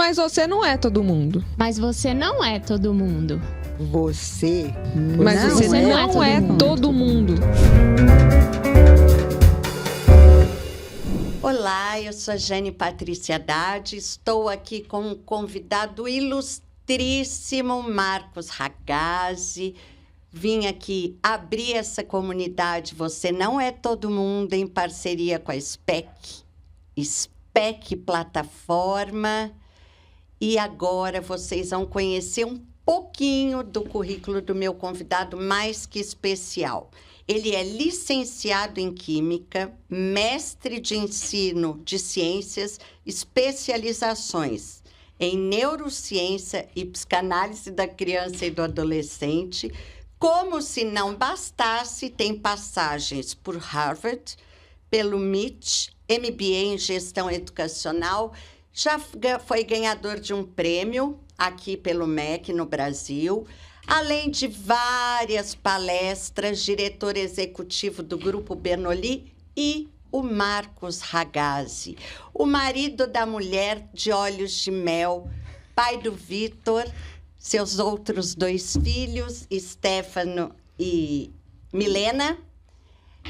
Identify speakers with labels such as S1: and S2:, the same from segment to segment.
S1: Mas você não é todo mundo.
S2: Mas você não é todo mundo.
S3: Você
S1: Mas
S3: não
S1: você não é todo mundo.
S4: Olá, eu sou a Jane Patrícia Haddad, estou aqui com um convidado ilustríssimo, Marcos Ragazzi. Vim aqui abrir essa comunidade Você Não É Todo Mundo, em parceria com a SPEC Plataforma. E agora vocês vão conhecer um pouquinho do currículo do meu convidado mais que especial. Ele é licenciado em Química, mestre de ensino de ciências, especializações em neurociência e psicanálise da criança e do adolescente. Como se não bastasse, tem passagens por Harvard, pelo MIT, MBA em Gestão Educacional, já foi ganhador de um prêmio aqui pelo MEC no Brasil, além de várias palestras, diretor executivo do Grupo Bernoulli e o Marcos Ragazzi, o marido da mulher de olhos de mel, pai do Vitor, seus outros 2 filhos, Stefano e Milena.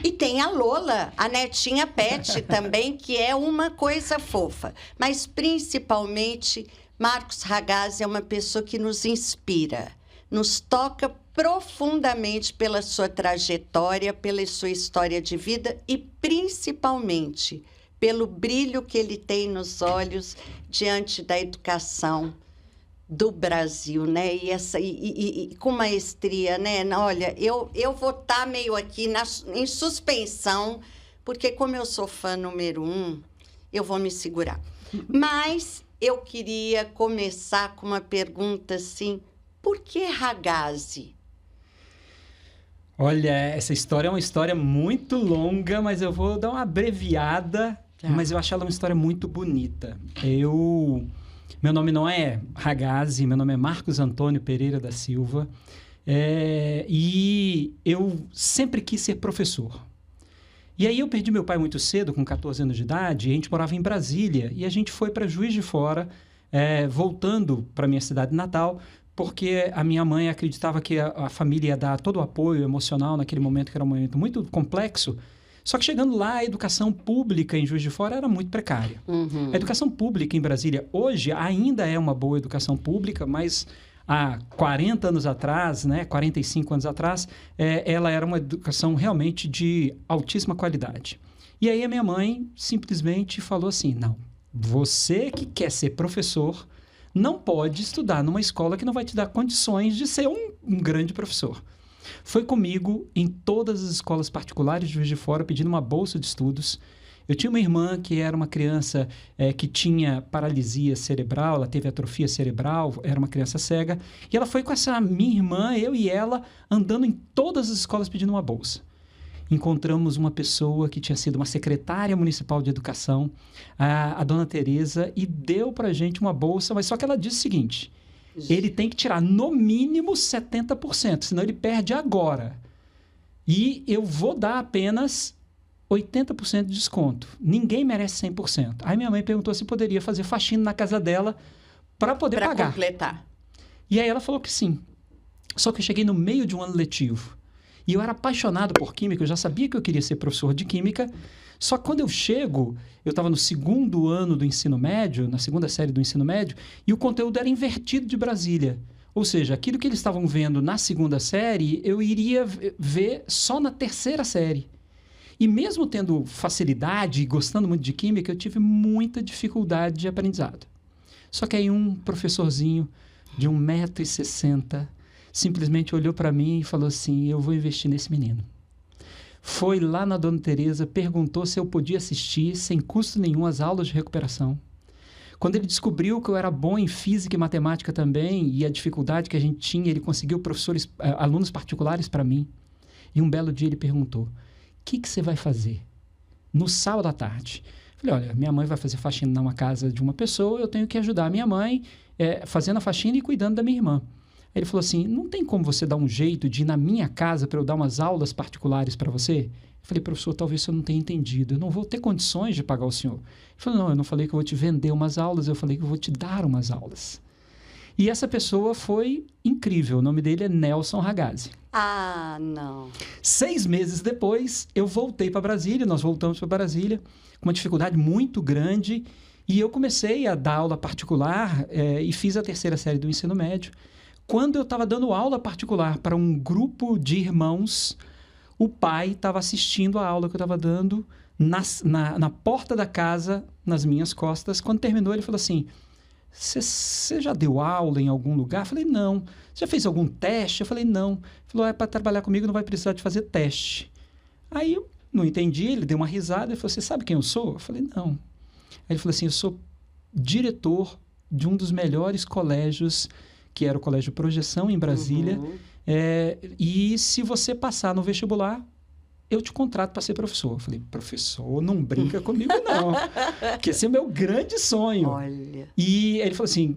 S4: E tem a Lola, a netinha Pet também, que é uma coisa fofa. Mas, principalmente, Marcos Ragazzi é uma pessoa que nos inspira, nos toca profundamente pela sua trajetória, pela sua história de vida e, principalmente, pelo brilho que ele tem nos olhos diante da educação do Brasil, né? E com maestria, né? Olha, eu vou estar meio aqui em suspensão, porque como eu sou fã número 1, eu vou me segurar. Mas eu queria começar com uma pergunta assim: por que Ragazzi?
S5: Olha, essa história é uma história muito longa, mas eu vou dar uma abreviada, mas eu acho ela uma história muito bonita. Meu nome não é Ragazzi, meu nome é Marcos Antônio Pereira da Silva, e eu sempre quis ser professor. E aí eu perdi meu pai muito cedo, com 14 anos de idade, e a gente morava em Brasília, e a gente foi para Juiz de Fora, voltando para minha cidade natal, porque a minha mãe acreditava que a família ia dar todo o apoio emocional naquele momento, que era um momento muito complexo. Só que chegando lá, a educação pública em Juiz de Fora era muito precária.
S4: Uhum.
S5: A educação pública em Brasília hoje ainda é uma boa educação pública, mas há 40 anos atrás, 45 anos atrás, ela era uma educação realmente de altíssima qualidade. E aí a minha mãe simplesmente falou assim: não, você que quer ser professor não pode estudar numa escola que não vai te dar condições de ser um grande professor. Foi comigo em todas as escolas particulares de Juiz de Fora pedindo uma bolsa de estudos. Eu tinha uma irmã que era uma criança que tinha paralisia cerebral, ela teve atrofia cerebral, era uma criança cega. E ela foi com essa minha irmã, eu e ela, andando em todas as escolas pedindo uma bolsa. Encontramos uma pessoa que tinha sido uma secretária municipal de educação, a dona Tereza, e deu para a gente uma bolsa, mas só que ela disse o seguinte: ele tem que tirar no mínimo 70%, senão ele perde agora. E eu vou dar apenas 80% de desconto. Ninguém merece 100%. Aí minha mãe perguntou se poderia fazer faxina na casa dela para poder pagar.
S4: Para completar.
S5: E aí ela falou que sim. Só que eu cheguei no meio de um ano letivo. E eu era apaixonado por química, eu já sabia que eu queria ser professor de química. Só que quando eu chego, eu estava no 2º ano do ensino médio, na 2ª série do ensino médio, e o conteúdo era invertido de Brasília. Ou seja, aquilo que eles estavam vendo na 2ª série, eu iria ver só na 3ª série. E mesmo tendo facilidade e gostando muito de química, eu tive muita dificuldade de aprendizado. Só que aí um professorzinho de 1,60 m simplesmente olhou para mim e falou assim: eu vou investir nesse menino. Foi lá na Dona Tereza, perguntou se eu podia assistir sem custo nenhum às aulas de recuperação. Quando ele descobriu que eu era bom em física e matemática também, e a dificuldade que a gente tinha, ele conseguiu alunos particulares para mim. E um belo dia ele perguntou: o que você vai fazer no sábado à tarde? Falei: olha, minha mãe vai fazer faxina numa casa de uma pessoa, eu tenho que ajudar a minha mãe fazendo a faxina e cuidando da minha irmã. Ele falou assim: não tem como você dar um jeito de ir na minha casa para eu dar umas aulas particulares para você? Eu falei, professor, talvez você não tenha entendido. Eu não vou ter condições de pagar o senhor. Ele falou, não, eu não falei que eu vou te vender umas aulas, eu falei que eu vou te dar umas aulas. E essa pessoa foi incrível. O nome dele é Nelson Ragazzi.
S4: Ah, não.
S5: 6 meses depois, eu voltei para Brasília, nós voltamos para Brasília, com uma dificuldade muito grande, e eu comecei a dar aula particular e fiz a 3ª série do ensino médio. Quando eu estava dando aula particular para um grupo de irmãos, o pai estava assistindo a aula que eu estava dando na porta da casa, nas minhas costas. Quando terminou, ele falou assim, você já deu aula em algum lugar? Eu falei, não. Você já fez algum teste? Eu falei, não. Ele falou, para trabalhar comigo não vai precisar de fazer teste. Aí eu não entendi, ele deu uma risada e falou, você sabe quem eu sou? Eu falei, não. Aí ele falou assim, eu sou diretor de um dos melhores colégios, que era o Colégio Projeção, em Brasília. E se você passar no vestibular, eu te contrato para ser professor. Eu falei, professor, não brinca comigo, não. Porque esse é o meu grande sonho.
S4: Olha.
S5: E ele falou assim,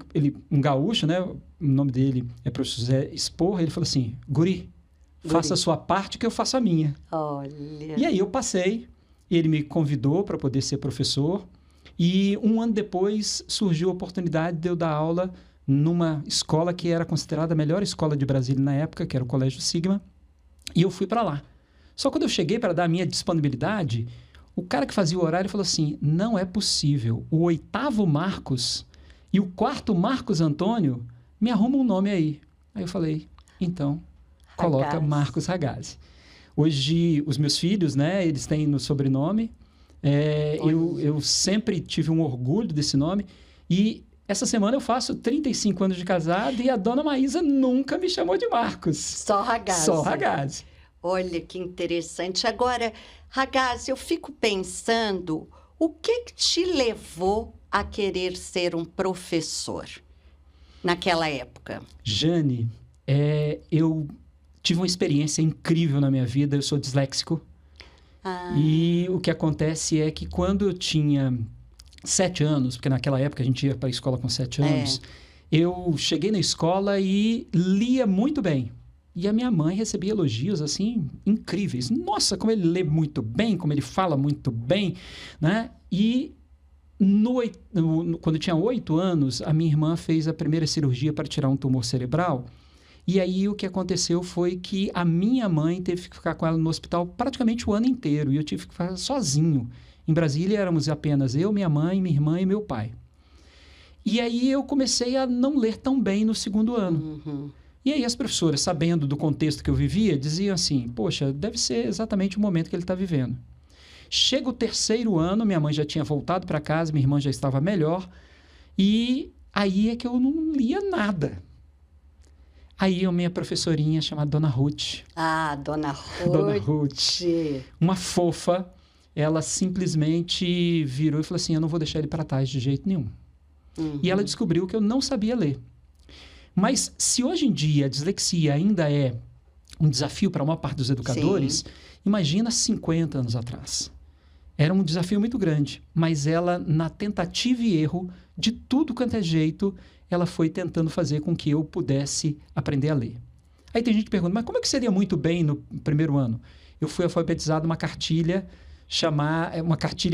S5: um gaúcho, né? O nome dele é professor José Esporra. Ele falou assim, Guri, faça a sua parte que eu faço a minha.
S4: Olha.
S5: E aí eu passei. Ele me convidou para poder ser professor. E 1 ano depois surgiu a oportunidade de eu dar aula numa escola que era considerada a melhor escola de Brasília na época, que era o Colégio Sigma. E eu fui para lá. Só quando eu cheguei para dar a minha disponibilidade, o cara que fazia o horário falou assim, não é possível. O 8º Marcos e o 4º Marcos Antônio me arrumam um nome aí. Aí eu falei, então, coloca
S4: Ragazzi.
S5: Marcos Ragazzi. Hoje, os meus filhos, né, eles têm no sobrenome. Eu sempre tive um orgulho desse nome. E essa semana eu faço 35 anos de casado e a dona Maísa nunca me chamou de Marcos.
S4: Só Ragazzi.
S5: Só Ragazzi.
S4: Olha que interessante. Agora, Ragazzi, eu fico pensando, o que te levou a querer ser um professor naquela época?
S5: Jane, eu tive uma experiência incrível na minha vida. Eu sou disléxico. E o que acontece é que quando eu tinha 7 anos, porque naquela época a gente ia para a escola com 7 anos, eu cheguei na escola e lia muito bem. E a minha mãe recebia elogios, assim, incríveis. Nossa, como ele lê muito bem, como ele fala muito bem, né? E quando eu tinha 8 anos, a minha irmã fez a primeira cirurgia para tirar um tumor cerebral. E aí o que aconteceu foi que a minha mãe teve que ficar com ela no hospital praticamente o ano inteiro. E eu tive que ficar sozinho. Em Brasília éramos apenas eu, minha mãe, minha irmã e meu pai. E aí eu comecei a não ler tão bem no 2º ano. E aí as professoras, sabendo do contexto que eu vivia, diziam assim, poxa, deve ser exatamente o momento que ele está vivendo. Chega o 3º ano, minha mãe já tinha voltado para casa, minha irmã já estava melhor, e aí é que eu não lia nada. Aí a minha professorinha chamada Dona Ruth.
S4: Ah, Dona Ruth.
S5: Dona Ruth. Uma fofa, ela simplesmente virou e falou assim, eu não vou deixar ele para trás de jeito nenhum. E ela descobriu que eu não sabia ler. Mas se hoje em dia a dislexia ainda é um desafio para a maior parte dos educadores, imagina 50 anos atrás. Era um desafio muito grande, mas ela, na tentativa e erro, de tudo quanto é jeito, ela foi tentando fazer com que eu pudesse aprender a ler. Aí tem gente que pergunta, mas como é que seria muito bem no 1º ano? Eu fui alfabetizado uma cartilha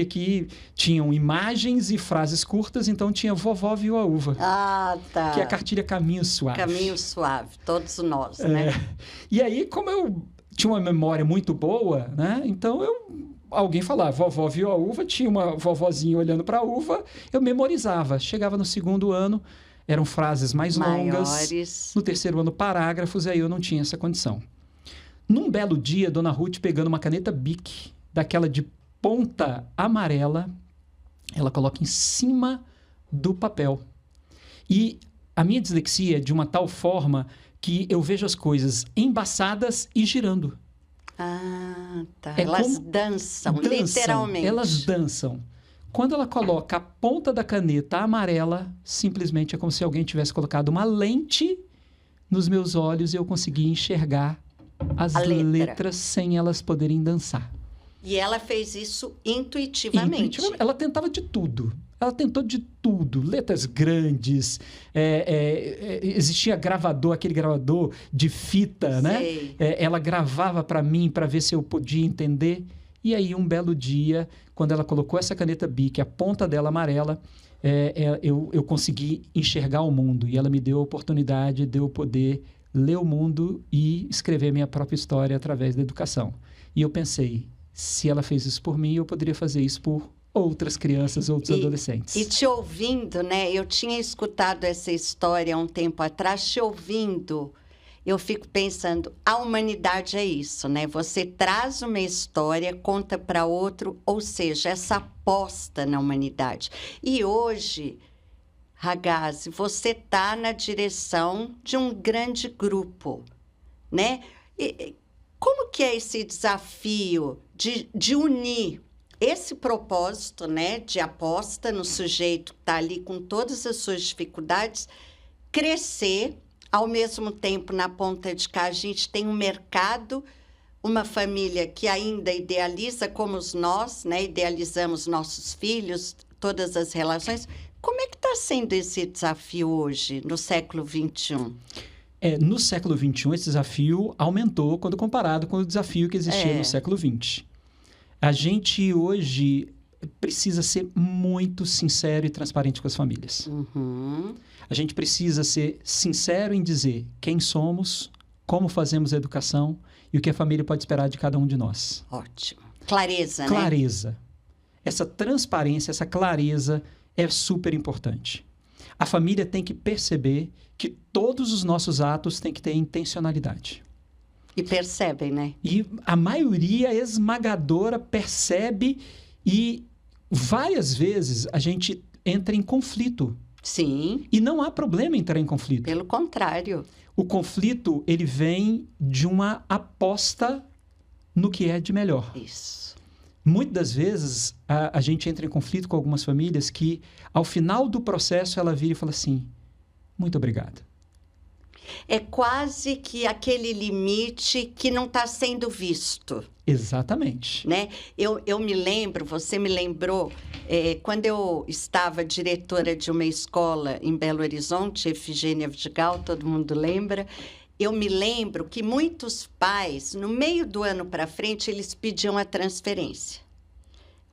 S5: que tinham imagens e frases curtas, então tinha Vovó Viu a Uva.
S4: Ah, tá.
S5: Que é a cartilha Caminho Suave.
S4: Caminho Suave, todos nós, né?
S5: E aí, como eu tinha uma memória muito boa, né? Então alguém falava, Vovó Viu a Uva, tinha uma vovozinha olhando para a uva, eu memorizava. Chegava no 2º ano, eram frases mais longas. No 3º ano, parágrafos, e aí eu não tinha essa condição. Num belo dia, Dona Ruth pegando uma caneta Bic, daquela de ponta amarela, ela coloca em cima do papel. E a minha dislexia é de uma tal forma que eu vejo as coisas embaçadas e girando.
S4: Ah, tá. Elas dançam, literalmente.
S5: Elas dançam. Quando ela coloca a ponta da caneta amarela, simplesmente é como se alguém tivesse colocado uma lente nos meus olhos e eu conseguia enxergar as letras sem elas poderem dançar.
S4: E ela fez isso intuitivamente.
S5: Ela tentava de tudo. Ela tentou de tudo. Letras grandes. Existia gravador, aquele gravador de fita, né? Ela gravava para mim, para ver se eu podia entender. E aí, um belo dia, quando ela colocou essa caneta Bic, a ponta dela amarela, eu consegui enxergar o mundo. E ela me deu a oportunidade de eu poder ler o mundo e escrever minha própria história através da educação. E eu pensei, se ela fez isso por mim, eu poderia fazer isso por outras crianças, outros adolescentes.
S4: E te ouvindo, né? Eu tinha escutado essa história há um tempo atrás, te ouvindo, eu fico pensando, a humanidade é isso, né? Você traz uma história, conta para outro, ou seja, essa aposta na humanidade. E hoje, Ragazzi, você está na direção de um grande grupo, né? E como que é esse desafio de unir esse propósito, né, de aposta no sujeito que está ali com todas as suas dificuldades, crescer, ao mesmo tempo, na ponta de cá, a gente tem um mercado, uma família que ainda idealiza como nós, né, idealizamos nossos filhos, todas as relações. Como é que está sendo esse desafio hoje, no século XXI?
S5: No século XXI, esse desafio aumentou quando comparado com o desafio que existia no século XX. A gente hoje precisa ser muito sincero e transparente com as famílias.
S4: Uhum.
S5: A gente precisa ser sincero em dizer quem somos, como fazemos a educação e o que a família pode esperar de cada um de nós.
S4: Ótimo. Clareza, né?
S5: Clareza. Essa transparência, essa clareza é super importante. A família tem que perceber que todos os nossos atos têm que ter intencionalidade.
S4: E percebem, né?
S5: E a maioria esmagadora percebe e várias vezes a gente entra em conflito.
S4: Sim.
S5: E não há problema em entrar em conflito.
S4: Pelo contrário.
S5: O conflito, ele vem de uma aposta no que é de melhor.
S4: Isso.
S5: Muitas das vezes, a gente entra em conflito com algumas famílias que, ao final do processo, ela vira e fala assim, muito obrigado.
S4: É quase que aquele limite que não está sendo visto.
S5: Exatamente.
S4: Né? Eu me lembro, você me lembrou, quando eu estava diretora de uma escola em Belo Horizonte, Efigênia Vidigal, todo mundo lembra, eu me lembro que muitos pais, no meio do ano para frente, eles pediam a transferência.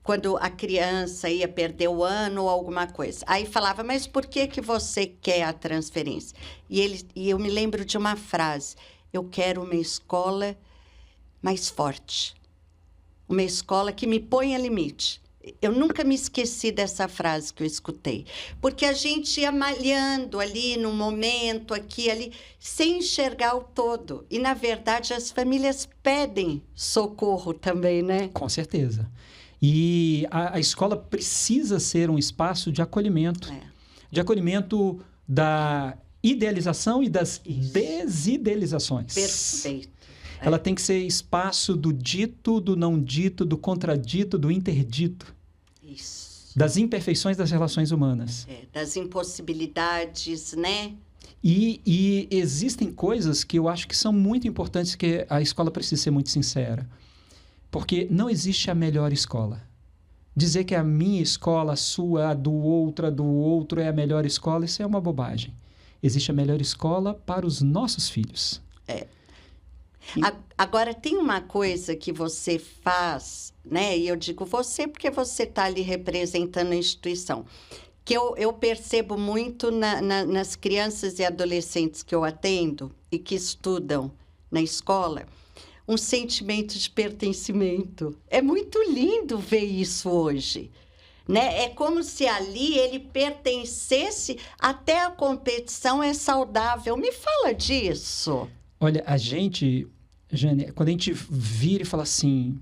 S4: Quando a criança ia perder o ano ou alguma coisa. Aí falava, mas por que você quer a transferência? E eu me lembro de uma frase, eu quero uma escola mais forte. Uma escola que me ponha limite. Eu nunca me esqueci dessa frase que eu escutei. Porque a gente ia malhando ali no momento, aqui, ali, sem enxergar o todo. E, na verdade, as famílias pedem socorro também, né?
S5: Com certeza. E a escola precisa ser um espaço de acolhimento. De acolhimento da idealização e das desidealizações.
S4: Perfeito.
S5: Ela tem que ser espaço do dito, do não dito, do contradito, do interdito.
S4: Isso.
S5: Das imperfeições das relações humanas.
S4: Das impossibilidades, né?
S5: E existem coisas que eu acho que são muito importantes, que a escola precisa ser muito sincera. Porque não existe a melhor escola. Dizer que a minha escola, a sua, a do outro é a melhor escola, isso é uma bobagem. Existe a melhor escola para os nossos filhos.
S4: Agora, tem uma coisa que você faz, né? E eu digo você porque você está ali representando a instituição, que eu percebo muito nas crianças e adolescentes que eu atendo e que estudam na escola, um sentimento de pertencimento. É muito lindo ver isso hoje, né? É como se ali ele pertencesse, até a competição é saudável. Me fala disso.
S5: Olha, a gente, Jane, quando a gente vira e fala assim,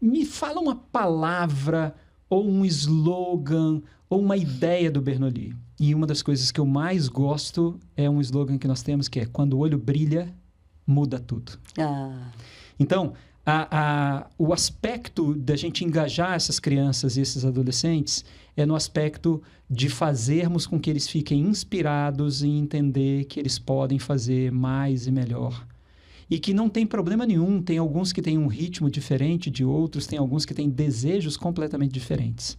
S5: me fala uma palavra ou um slogan ou uma ideia do Bernoulli. E uma das coisas que eu mais gosto é um slogan que nós temos, que é quando o olho brilha, muda tudo. Então, o aspecto da gente engajar essas crianças e esses adolescentes é no aspecto de fazermos com que eles fiquem inspirados em entender que eles podem fazer mais e melhor. E que não tem problema nenhum, tem alguns que têm um ritmo diferente de outros, tem alguns que têm desejos completamente diferentes.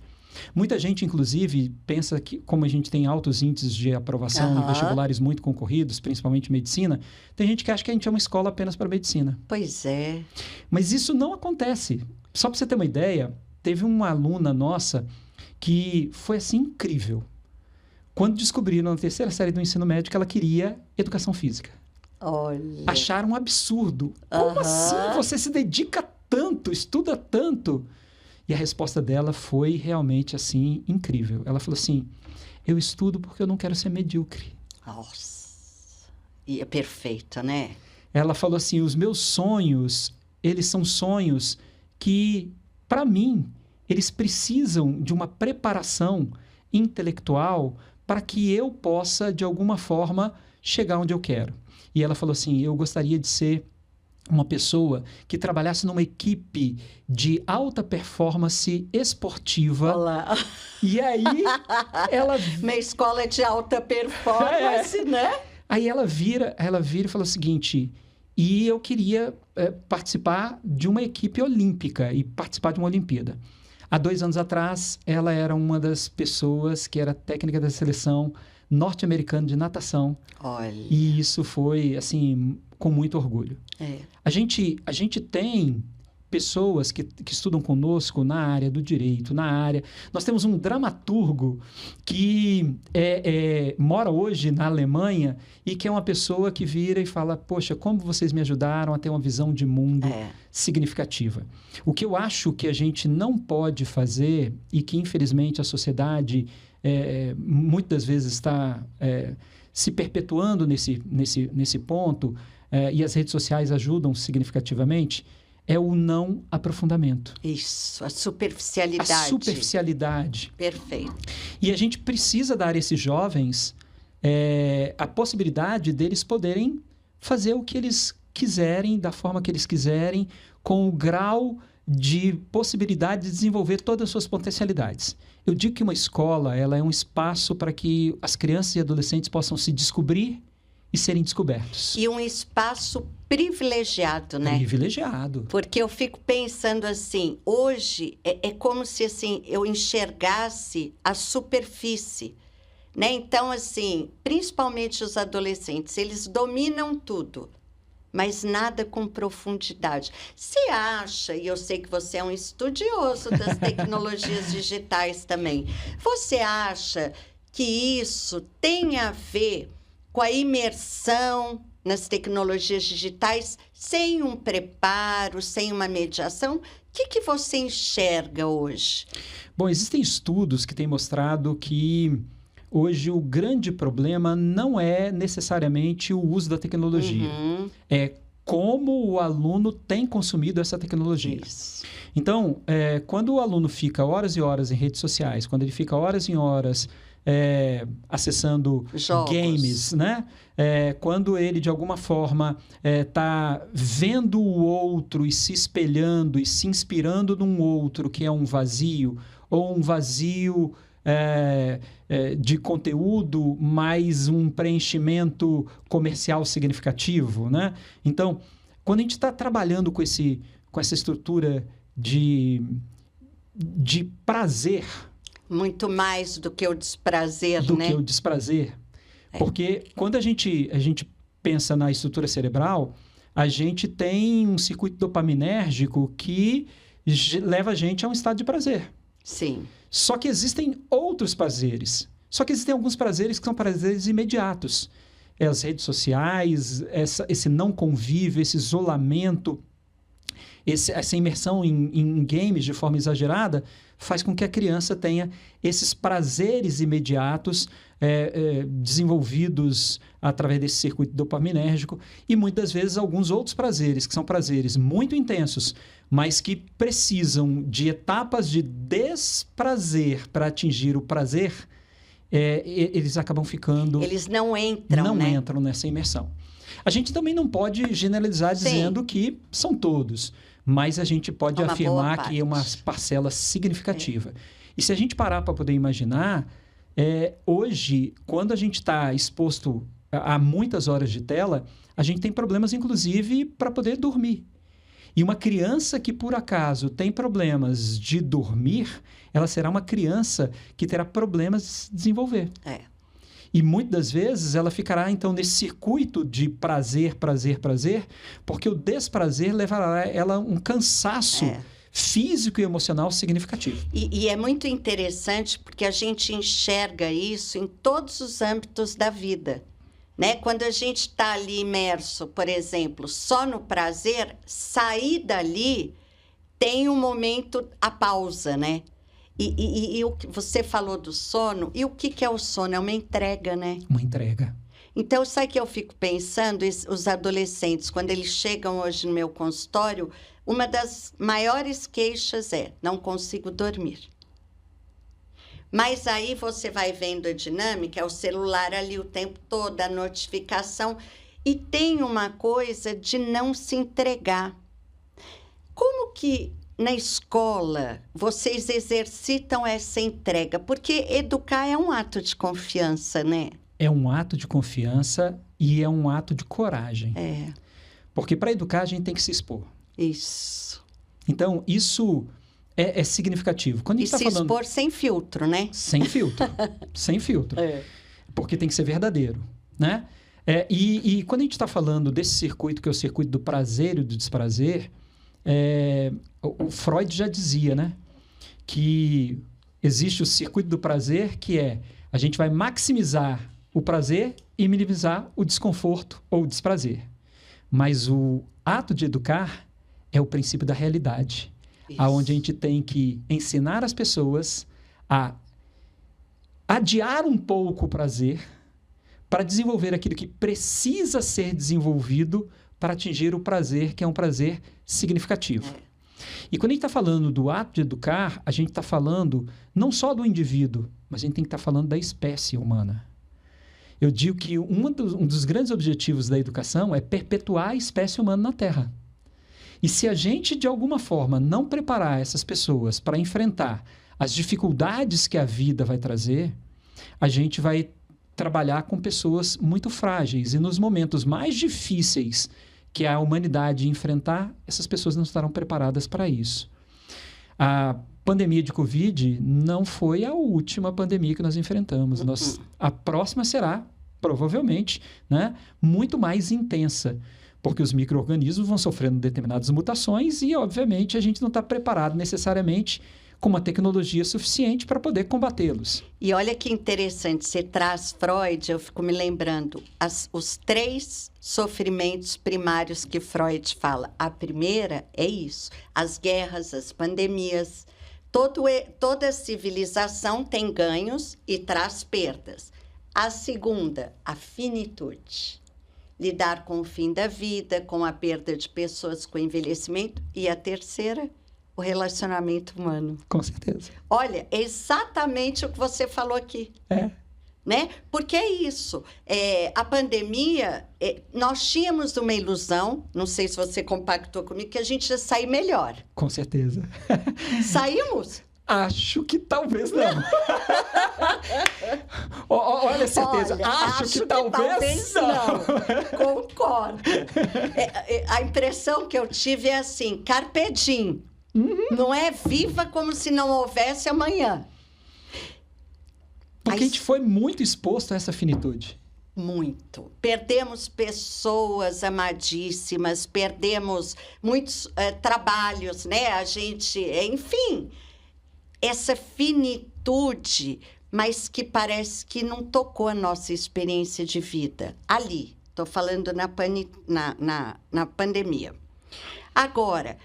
S5: Muita gente, inclusive, pensa que, como a gente tem altos índices de aprovação em vestibulares muito concorridos, principalmente medicina, tem gente que acha que a gente é uma escola apenas para medicina.
S4: Pois é.
S5: Mas isso não acontece. Só para você ter uma ideia, teve uma aluna nossa que foi assim incrível. Quando descobriram na terceira série do ensino médio que ela queria educação física.
S4: Olha.
S5: Acharam um absurdo. Como assim? Você se dedica tanto, estuda tanto? E a resposta dela foi realmente assim incrível. Ela falou assim: eu estudo porque eu não quero ser medíocre.
S4: Nossa. E é perfeito, né?
S5: Ela falou assim: os meus sonhos, eles são sonhos que, para mim, eles precisam de uma preparação intelectual para que eu possa, de alguma forma, chegar onde eu quero. E ela falou assim: eu gostaria de ser uma pessoa que trabalhasse numa equipe de alta performance esportiva.
S4: Olá.
S5: E aí, ela...
S4: Minha escola é de alta performance, né?
S5: Aí ela vira e fala o seguinte: e eu queria participar de uma equipe olímpica e participar de uma Olimpíada. Há 2 anos atrás, ela era uma das pessoas que era técnica da seleção norte-americana de natação.
S4: Olha.
S5: E isso foi, assim, com muito orgulho.
S4: É.
S5: A gente tem pessoas que estudam conosco na área do direito, na área... Nós temos um dramaturgo que mora hoje na Alemanha e que é uma pessoa que vira e fala: poxa, como vocês me ajudaram a ter uma visão de mundo significativa. O que eu acho que a gente não pode fazer e que, infelizmente, a sociedade muitas vezes está se perpetuando nesse ponto, e as redes sociais ajudam significativamente, é o não aprofundamento.
S4: Isso, a superficialidade.
S5: A superficialidade.
S4: Perfeito.
S5: E a gente precisa dar a esses jovens a possibilidade deles poderem fazer o que eles quiserem, da forma que eles quiserem, com o grau de possibilidade de desenvolver todas as suas potencialidades. Eu digo que uma escola, ela é um espaço para que as crianças e adolescentes possam se descobrir e serem descobertos.
S4: E um espaço privilegiado, né?
S5: Privilegiado.
S4: Porque eu fico pensando assim, hoje é como se assim, eu enxergasse a superfície, né? Então, assim, principalmente os adolescentes, eles dominam tudo, mas nada com profundidade. Você acha, e eu sei que você é um estudioso das tecnologias digitais também, você acha que isso tem a ver com a imersão nas tecnologias digitais, sem um preparo, sem uma mediação? O que você enxerga hoje?
S5: Bom, existem estudos que têm mostrado que hoje o grande problema não é necessariamente o uso da tecnologia. É como o aluno tem consumido essa tecnologia.
S4: Isso.
S5: Então, quando o aluno fica horas e horas em redes sociais, quando ele fica horas e horas acessando
S4: jogos,
S5: games, né? Quando ele, de alguma forma, está vendo o outro e se espelhando e se inspirando num outro que é um vazio, ou um vazio de conteúdo, mais um preenchimento comercial significativo, né? Então, quando a gente está trabalhando com essa estrutura de prazer...
S4: Muito mais do que o desprazer,
S5: do
S4: né?
S5: que o desprazer. Porque quando a gente pensa na estrutura cerebral, a gente tem um circuito dopaminérgico que leva a gente a um estado de prazer.
S4: Sim.
S5: Só que existem outros prazeres. Só que existem alguns prazeres que são prazeres imediatos. As redes sociais, esse não convívio, esse isolamento, essa imersão em games de forma exagerada, faz com que a criança tenha esses prazeres imediatos desenvolvidos através desse circuito dopaminérgico e muitas vezes alguns outros prazeres, que são prazeres muito intensos, mas que precisam de etapas de desprazer para atingir o prazer, eles acabam ficando...
S4: Eles não entram, né?
S5: Não entram nessa imersão. A gente também não pode generalizar dizendo que são todos, mas a gente pode afirmar que é uma parcela significativa. E se a gente parar para poder imaginar, hoje, quando a gente está exposto a muitas horas de tela, a gente tem problemas, inclusive, para poder dormir. E uma criança que, por acaso, tem problemas de dormir, ela será uma criança que terá problemas de se desenvolver.
S4: É.
S5: E muitas das vezes ela ficará, então, nesse circuito de prazer, prazer, prazer, porque o desprazer levará ela a um cansaço físico e emocional significativo.
S4: E é muito interessante porque a gente enxerga isso em todos os âmbitos da vida. Né? Quando a gente está ali imerso, por exemplo, só no prazer, sair dali tem um momento, a pausa, né? E o que você falou do sono, e o que é o sono? É uma entrega, né?
S5: Uma entrega.
S4: Então, sabe que eu fico pensando, os adolescentes, quando eles chegam hoje no meu consultório, uma das maiores queixas é, não consigo dormir. Mas aí você vai vendo a dinâmica, é o celular ali o tempo todo, a notificação, e tem uma coisa de não se entregar. Como que na escola vocês exercitam essa entrega? Porque educar é um ato de confiança, né?
S5: É um ato de confiança e é um ato de coragem.
S4: É.
S5: Porque para educar a gente tem que se expor.
S4: Isso.
S5: Então, isso é significativo. Quando a gente
S4: E se
S5: tá falando...
S4: expor sem filtro, né?
S5: Sem filtro. Sem filtro.
S4: É.
S5: Porque tem que ser verdadeiro, né? E quando a gente está falando desse circuito, que é o circuito do prazer e do desprazer, o Freud já dizia, né? Que existe o circuito do prazer, que é a gente vai maximizar o prazer e minimizar o desconforto ou o desprazer. Mas o ato de educar é o princípio da realidade. Onde a gente tem que ensinar as pessoas a adiar um pouco o prazer para desenvolver aquilo que precisa ser desenvolvido para atingir o prazer, que é um prazer significativo. E quando a gente está falando do ato de educar, a gente está falando não só do indivíduo, mas a gente tem que estar falando da espécie humana. Eu digo que um dos grandes objetivos da educação é perpetuar a espécie humana na Terra. E se a gente, de alguma forma, não preparar essas pessoas para enfrentar as dificuldades que a vida vai trazer, a gente vai trabalhar com pessoas muito frágeis. E nos momentos mais difíceis que a humanidade enfrentar, essas pessoas não estarão preparadas para isso. A pandemia de Covid não foi a última pandemia que nós enfrentamos. A próxima será, provavelmente, né, muito mais intensa, porque os micro-organismos vão sofrendo determinadas mutações e, obviamente, a gente não está preparado necessariamente com uma tecnologia suficiente para poder combatê-los.
S4: E olha que interessante, você traz Freud, eu fico me lembrando, os 3 sofrimentos primários que Freud fala. A primeira é isso, as guerras, as pandemias. Toda civilização tem ganhos e traz perdas. A segunda, a finitude. Lidar com o fim da vida, com a perda de pessoas, com o envelhecimento. E a terceira, o relacionamento humano.
S5: Com certeza.
S4: Olha, exatamente o que você falou aqui. Né? Porque é isso. A pandemia, nós tínhamos uma ilusão, não sei se você compactou comigo, que a gente ia sair melhor.
S5: Com certeza.
S4: Saímos?
S5: Acho que talvez não. Olha a certeza.
S4: Olha,
S5: acho que talvez não.
S4: Concordo. A impressão que eu tive é assim, carpe diem. Não é viva como se não houvesse amanhã.
S5: Porque a gente foi muito exposto a essa finitude.
S4: Muito. Perdemos pessoas amadíssimas, perdemos muitos trabalhos, né? A gente, enfim, essa finitude, mas que parece que não tocou a nossa experiência de vida. Ali, estou falando na pandemia. Agora,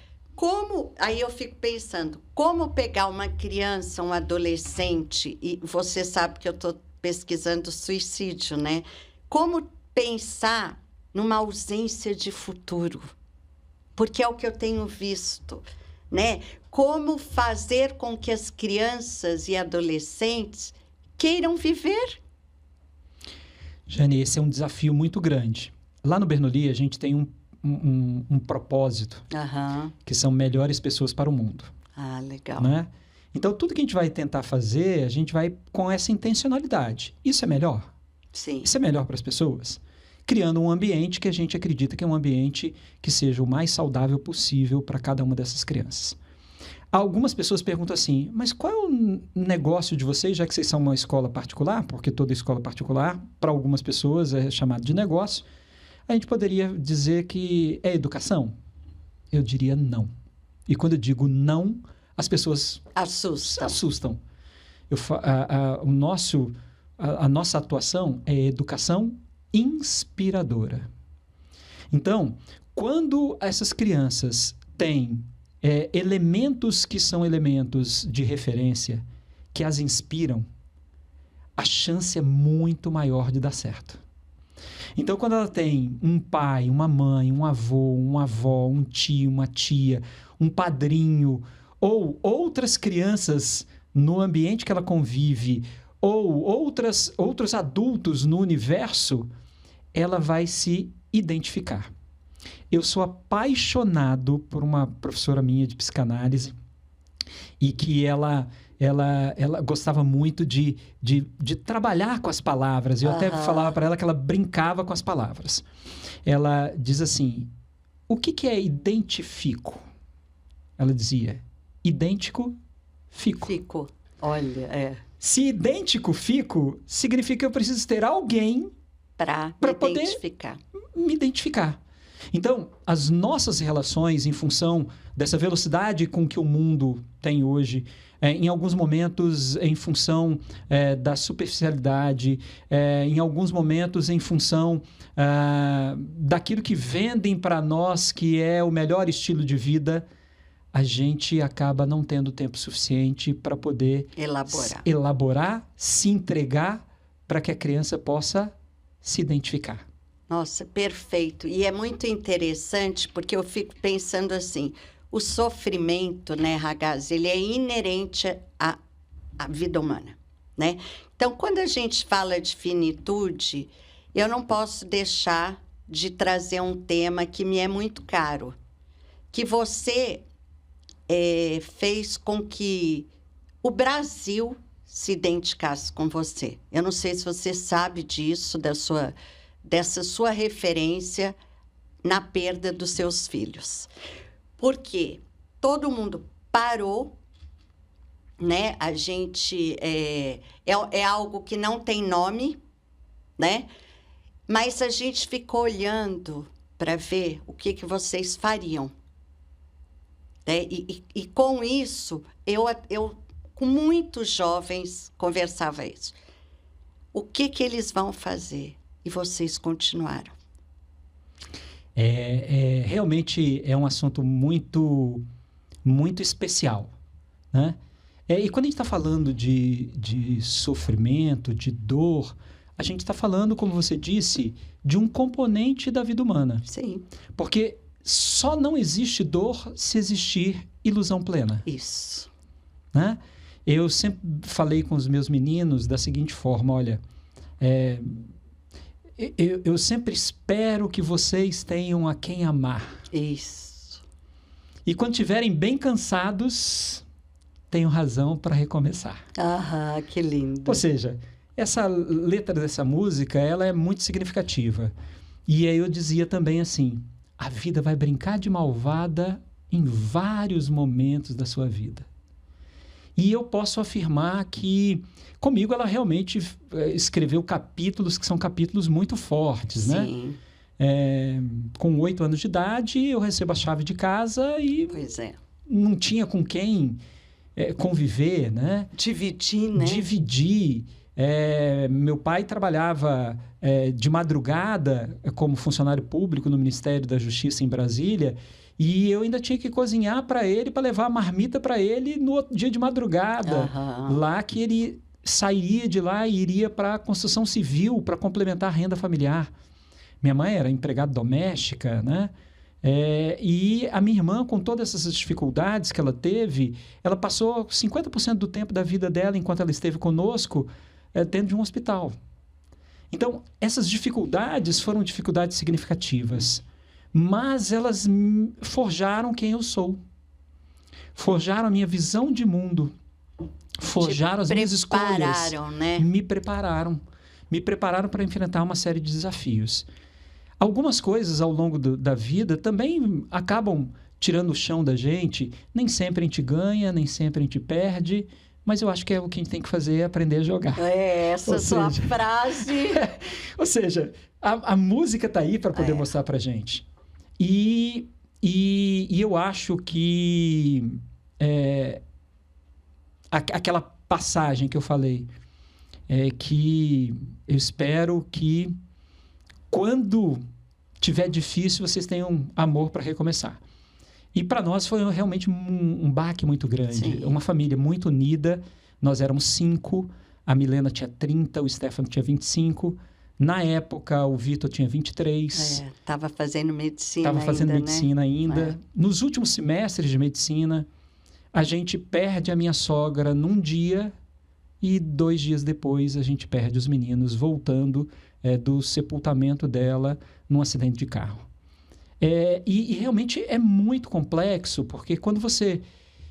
S4: aí eu fico pensando, como pegar uma criança, um adolescente, e você sabe que eu estou pesquisando suicídio, né? Como pensar numa ausência de futuro? Porque é o que eu tenho visto, né? Como fazer com que as crianças e adolescentes queiram viver?
S5: Jane, esse é um desafio muito grande. Lá no Bernoulli, a gente tem um propósito, que são melhores pessoas para o mundo.
S4: Ah, legal.
S5: Né? Então, tudo que a gente vai tentar fazer, a gente vai com essa intencionalidade. Isso é melhor?
S4: Sim.
S5: Isso é melhor para as pessoas? criando um ambiente que a gente acredita que é um ambiente que seja o mais saudável possível para cada uma dessas crianças. Algumas pessoas perguntam assim, mas qual é o negócio de vocês, já que vocês são uma escola particular? Porque toda escola particular, para algumas pessoas, é chamado de negócio. A gente poderia dizer que é educação? Eu diria não. E quando eu digo não, as pessoas se assustam. A nossa atuação é educação inspiradora. Então, quando essas crianças têm elementos que são elementos de referência, que as inspiram, a chance é muito maior de dar certo. Então, quando ela tem um pai, uma mãe, um avô, uma avó, um tio, uma tia, um padrinho, ou outras crianças no ambiente que ela convive, ou outros adultos no universo, ela vai se identificar. Eu sou apaixonado por uma professora minha de psicanálise e que ela gostava muito de trabalhar com as palavras. Eu até falava para ela que ela brincava com as palavras. Ela diz assim, o que é identifico? Ela dizia, idêntico, fico.
S4: Fico, olha,
S5: Se idêntico fico, significa que eu preciso ter alguém
S4: para
S5: poder me identificar. Então, as nossas relações, em função dessa velocidade com que o mundo tem hoje, em alguns momentos em função da superficialidade, em alguns momentos em função daquilo que vendem para nós que é o melhor estilo de vida, a gente acaba não tendo tempo suficiente para poder elaborar, se entregar para que a criança possa se identificar.
S4: Nossa, perfeito. E é muito interessante porque eu fico pensando assim, o sofrimento, né, Ragazzi, ele é inerente à vida humana, né? Então, quando a gente fala de finitude, eu não posso deixar de trazer um tema que me é muito caro, que você fez com que o Brasil se identificasse com você. Eu não sei se você sabe disso, dessa sua referência na perda dos seus filhos. Porque todo mundo parou, né? A gente é algo que não tem nome, né? Mas a gente ficou olhando para ver o que vocês fariam. Né? E com isso, eu com muitos jovens conversava isso. O que eles vão fazer? E vocês continuaram.
S5: Realmente é um assunto muito, muito especial, né? E quando a gente está falando de sofrimento, de dor, a gente está falando, como você disse, de um componente da vida humana.
S4: Sim.
S5: Porque só não existe dor se existir ilusão plena.
S4: Isso.
S5: Né? Eu sempre falei com os meus meninos da seguinte forma, olha, eu sempre espero que vocês tenham a quem amar.
S4: Isso.
S5: E quando estiverem bem cansados, tenham razão para recomeçar.
S4: Ah, que lindo.
S5: Ou seja, essa letra dessa música, ela é muito significativa. E aí eu dizia também assim, a vida vai brincar de malvada em vários momentos da sua vida. E eu posso afirmar que, comigo, ela realmente escreveu capítulos que são capítulos muito fortes,
S4: Sim.
S5: né? Com 8 anos de idade, eu recebo a chave de casa e não tinha com quem conviver, né?
S4: Dividir, né?
S5: Dividir. Meu pai trabalhava de madrugada como funcionário público no Ministério da Justiça em Brasília e eu ainda tinha que cozinhar para ele, para levar a marmita para ele no outro dia de madrugada. Lá que ele sairia de lá e iria para a construção civil para complementar a renda familiar. Minha mãe era empregada doméstica, né? E a minha irmã, com todas essas dificuldades que ela teve, ela passou 50% do tempo da vida dela, enquanto ela esteve conosco, dentro de um hospital. Então, essas dificuldades foram dificuldades significativas, mas elas forjaram quem eu sou. Forjaram a minha visão de mundo, forjaram as minhas escolhas.
S4: Né?
S5: Me prepararam para enfrentar uma série de desafios. Algumas coisas ao longo da vida também acabam tirando o chão da gente. Nem sempre a gente ganha, nem sempre a gente perde, mas eu acho que o que a gente tem que fazer é aprender a jogar.
S4: Essa sua frase.
S5: Ou seja, a música está aí para poder mostrar para gente. E eu acho que aquela passagem que eu falei, que eu espero que quando tiver difícil, vocês tenham amor para recomeçar. E para nós foi realmente um baque muito grande.
S4: Sim.
S5: Uma família muito unida. Nós éramos 5. A Milena tinha 30, o Stefano tinha 25. Na época, o Vitor tinha 23.
S4: Estava fazendo medicina
S5: Estava fazendo
S4: ainda,
S5: medicina
S4: né?
S5: ainda. Nos últimos semestres de medicina, a gente perde a minha sogra num dia e 2 dias depois a gente perde os meninos voltando do sepultamento dela num acidente de carro. E realmente é muito complexo, porque quando você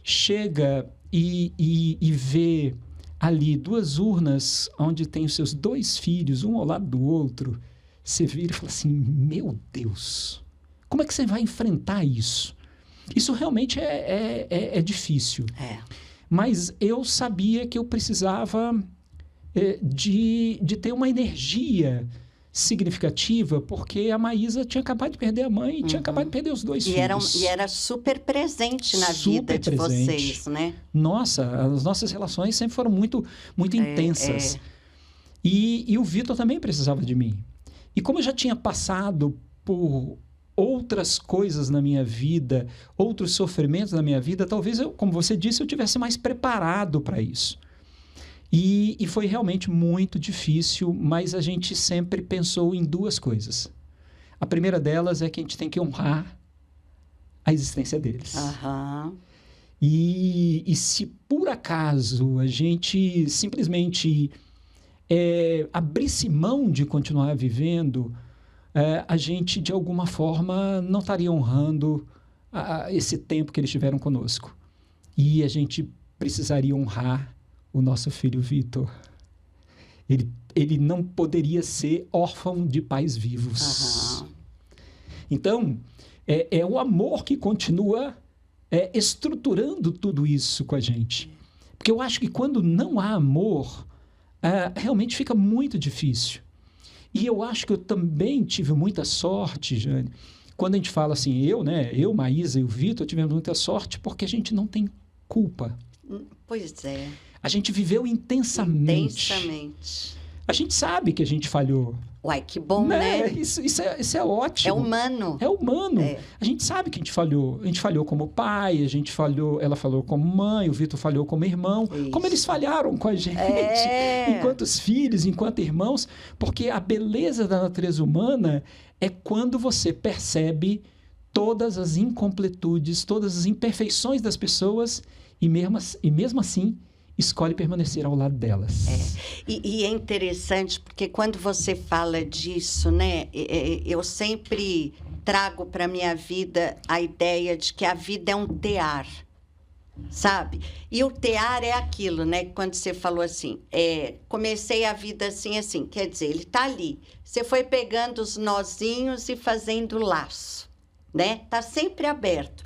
S5: chega e vê ali 2 urnas onde tem os seus 2 filhos, um ao lado do outro, você vira e fala assim, meu Deus, como é que você vai enfrentar isso? Isso realmente é difícil. Mas eu sabia que eu precisava de ter uma energia significativa, porque a Maísa tinha acabado de perder a mãe e tinha acabado de perder os 2 filhos.
S4: E era super presente na vida de vocês, né?
S5: Nossa, as nossas relações sempre foram muito intensas. E o Vitor também precisava de mim. E como eu já tinha passado por outras coisas na minha vida, outros sofrimentos na minha vida, talvez, como você disse, eu tivesse mais preparado para isso. E foi realmente muito difícil, mas a gente sempre pensou em 2 coisas. A primeira delas é que a gente tem que honrar a existência deles. E se por acaso a gente simplesmente abrisse mão de continuar vivendo, a gente, de alguma forma, não estaria honrando esse tempo que eles tiveram conosco. E a gente precisaria honrar o nosso filho Vitor. Ele não poderia ser órfão de pais vivos. Então, é o amor que continua estruturando tudo isso com a gente. Porque eu acho que quando não há amor, realmente fica muito difícil. E eu acho que eu também tive muita sorte, Jane. Quando a gente fala assim, eu, Maísa e o Vitor tivemos muita sorte porque a gente não tem culpa.
S4: Pois é.
S5: A gente viveu intensamente. A gente sabe que a gente falhou.
S4: Uai, que bom, né?
S5: Isso é ótimo.
S4: É humano.
S5: É humano. A gente sabe que a gente falhou. A gente falhou como pai, ela falou como mãe, o Vitor falhou como irmão.
S4: Isso.
S5: Como eles falharam com a gente, enquanto filhos, enquanto irmãos. Porque a beleza da natureza humana é quando você percebe todas as incompletudes, todas as imperfeições das pessoas e mesmo assim escolhe permanecer ao lado delas.
S4: E é interessante porque quando você fala disso, né, eu sempre trago para a minha vida a ideia de que a vida é um tear, sabe? E o tear é aquilo, né? Quando você falou assim, comecei a vida assim, quer dizer, ele está ali. Você foi pegando os nozinhos e fazendo laço, né? Está sempre aberto.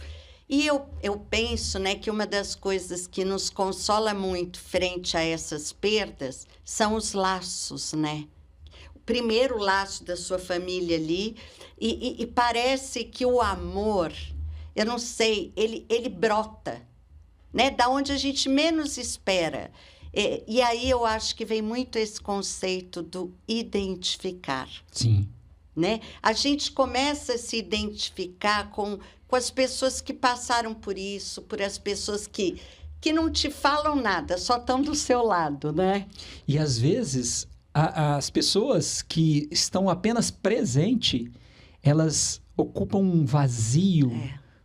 S4: E eu penso, né, que uma das coisas que nos consola muito frente a essas perdas são os laços, né? O primeiro laço da sua família ali, e parece que o amor, eu não sei, ele brota, né? Da onde a gente menos espera. E aí eu acho que vem muito esse conceito do identificar.
S5: Sim.
S4: Né? A gente começa a se identificar com as pessoas que passaram por isso, por as pessoas que não te falam nada, só estão do seu lado, né?
S5: E às vezes as pessoas que estão apenas presentes, elas ocupam um vazio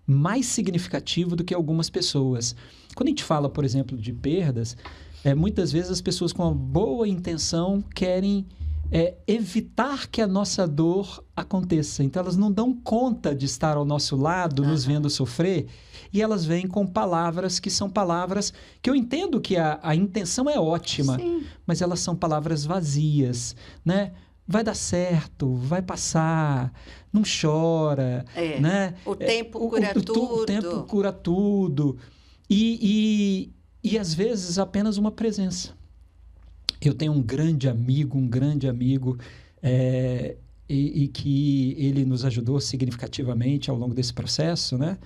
S5: mais significativo do que algumas pessoas. Quando a gente fala, por exemplo, de perdas, muitas vezes as pessoas com uma boa intenção querem evitar que a nossa dor aconteça. Então, elas não dão conta de estar ao nosso lado, nos vendo sofrer, e elas vêm com palavras que são palavras que eu entendo que a intenção é ótima,
S4: Sim.
S5: mas elas são palavras vazias, né? vai dar certo, vai passar, não chora, né?
S4: O tempo cura tudo.
S5: O tempo cura tudo. E às vezes apenas uma presença. Eu tenho um grande amigo, e que ele nos ajudou significativamente ao longo desse processo, né?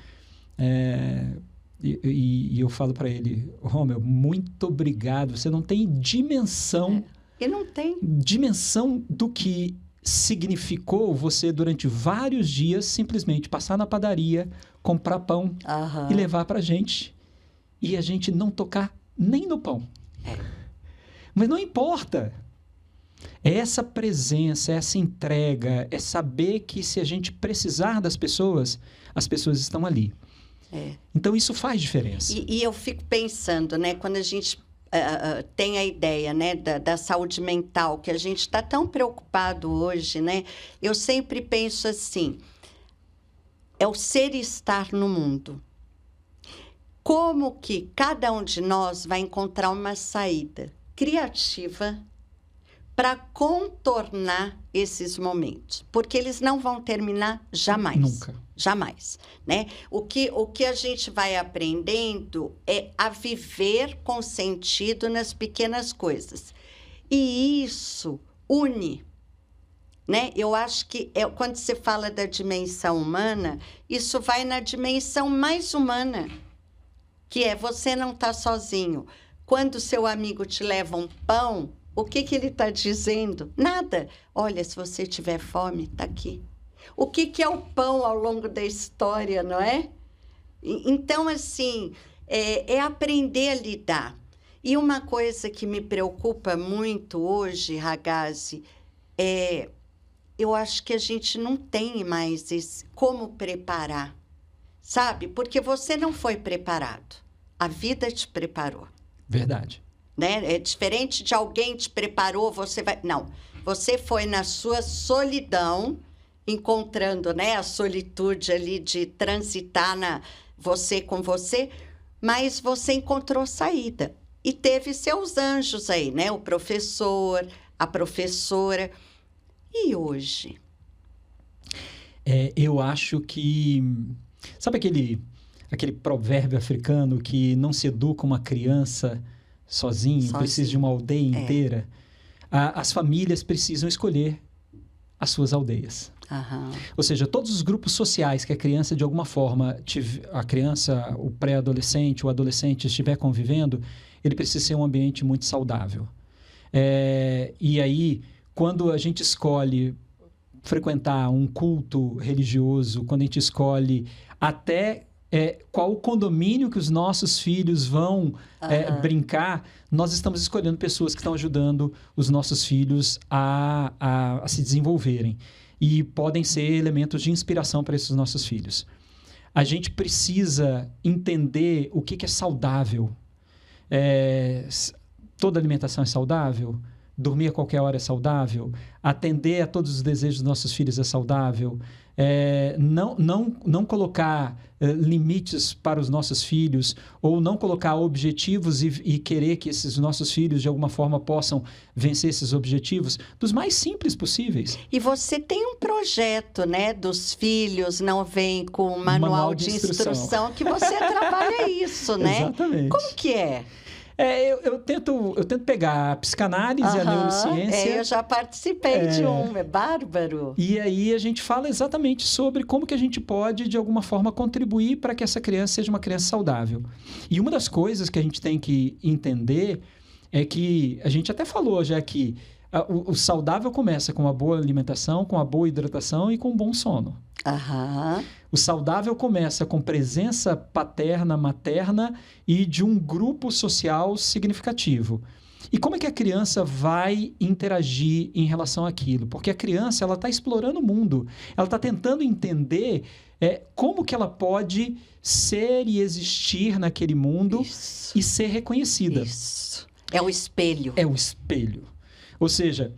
S5: E eu falo para ele, Romeu, muito obrigado. Você não tem dimensão.
S4: E não tem.
S5: Dimensão do que significou você, durante vários dias, simplesmente passar na padaria, comprar pão e levar para a gente. E a gente não tocar nem no pão. Mas não importa. É essa presença, essa entrega, é saber que se a gente precisar das pessoas, as pessoas estão ali. Então, isso faz diferença.
S4: E eu fico pensando, né, quando a gente tem a ideia, né, da saúde mental, que a gente está tão preocupado hoje, né? Eu sempre penso assim, é o ser e estar no mundo. Como que cada um de nós vai encontrar uma saída criativa para contornar esses momentos? Porque eles não vão terminar jamais.
S5: Nunca.
S4: Jamais, né? O que a gente vai aprendendo é a viver com sentido nas pequenas coisas. E isso une, né? Eu acho que quando você fala da dimensão humana, isso vai na dimensão mais humana, que é você não estar sozinho. Quando seu amigo te leva um pão, o que ele está dizendo? Nada. Olha, se você tiver fome, está aqui. O que é o pão ao longo da história, não é? Então, assim, é aprender a lidar. E uma coisa que me preocupa muito hoje, Ragazzi, eu acho que a gente não tem mais como preparar, sabe? Porque você não foi preparado. A vida te preparou.
S5: Verdade.
S4: Né? É diferente de alguém te preparou, você vai... Não, você foi na sua solidão, encontrando, né, a solitude ali de transitar você com você, mas você encontrou saída. E teve seus anjos aí, né? O professor, a professora. E hoje?
S5: Eu acho que... Sabe aquele provérbio africano que não se educa uma criança sozinho, precisa de uma aldeia inteira? As famílias precisam escolher as suas aldeias. Ou seja, todos os grupos sociais que a criança, de alguma forma, o pré-adolescente, o adolescente estiver convivendo, ele precisa ser um ambiente muito saudável. E aí, quando a gente escolhe frequentar um culto religioso, quando a gente escolhe até qual o condomínio que os nossos filhos vão brincar, nós estamos escolhendo pessoas que estão ajudando os nossos filhos a se desenvolverem. E podem ser elementos de inspiração para esses nossos filhos. A gente precisa entender o que é saudável. Toda alimentação é saudável? Dormir a qualquer hora é saudável? Atender a todos os desejos dos nossos filhos é saudável? Não colocar limites para os nossos filhos, ou não colocar objetivos e querer que esses nossos filhos, de alguma forma, possam vencer esses objetivos, dos mais simples possíveis.
S4: E você tem um projeto, né, dos filhos, não vem com um manual de instrução que você trabalha isso, né?
S5: Exatamente.
S4: Como que é?
S5: Eu tento pegar a psicanálise, a neurociência.
S4: Eu já participei de é bárbaro.
S5: E aí a gente fala exatamente sobre como que a gente pode, de alguma forma, contribuir para que essa criança seja uma criança saudável. E uma das coisas que a gente tem que entender é que, a gente até falou já aqui, o saudável começa com uma boa alimentação, com uma boa hidratação e com um bom sono. O saudável começa com presença paterna, materna e de um grupo social significativo. E como é que a criança vai interagir em relação àquilo? Porque a criança está explorando o mundo. Ela está tentando entender como que ela pode ser e existir naquele mundo e ser reconhecida.
S4: Isso. É o espelho.
S5: É o espelho. Ou seja...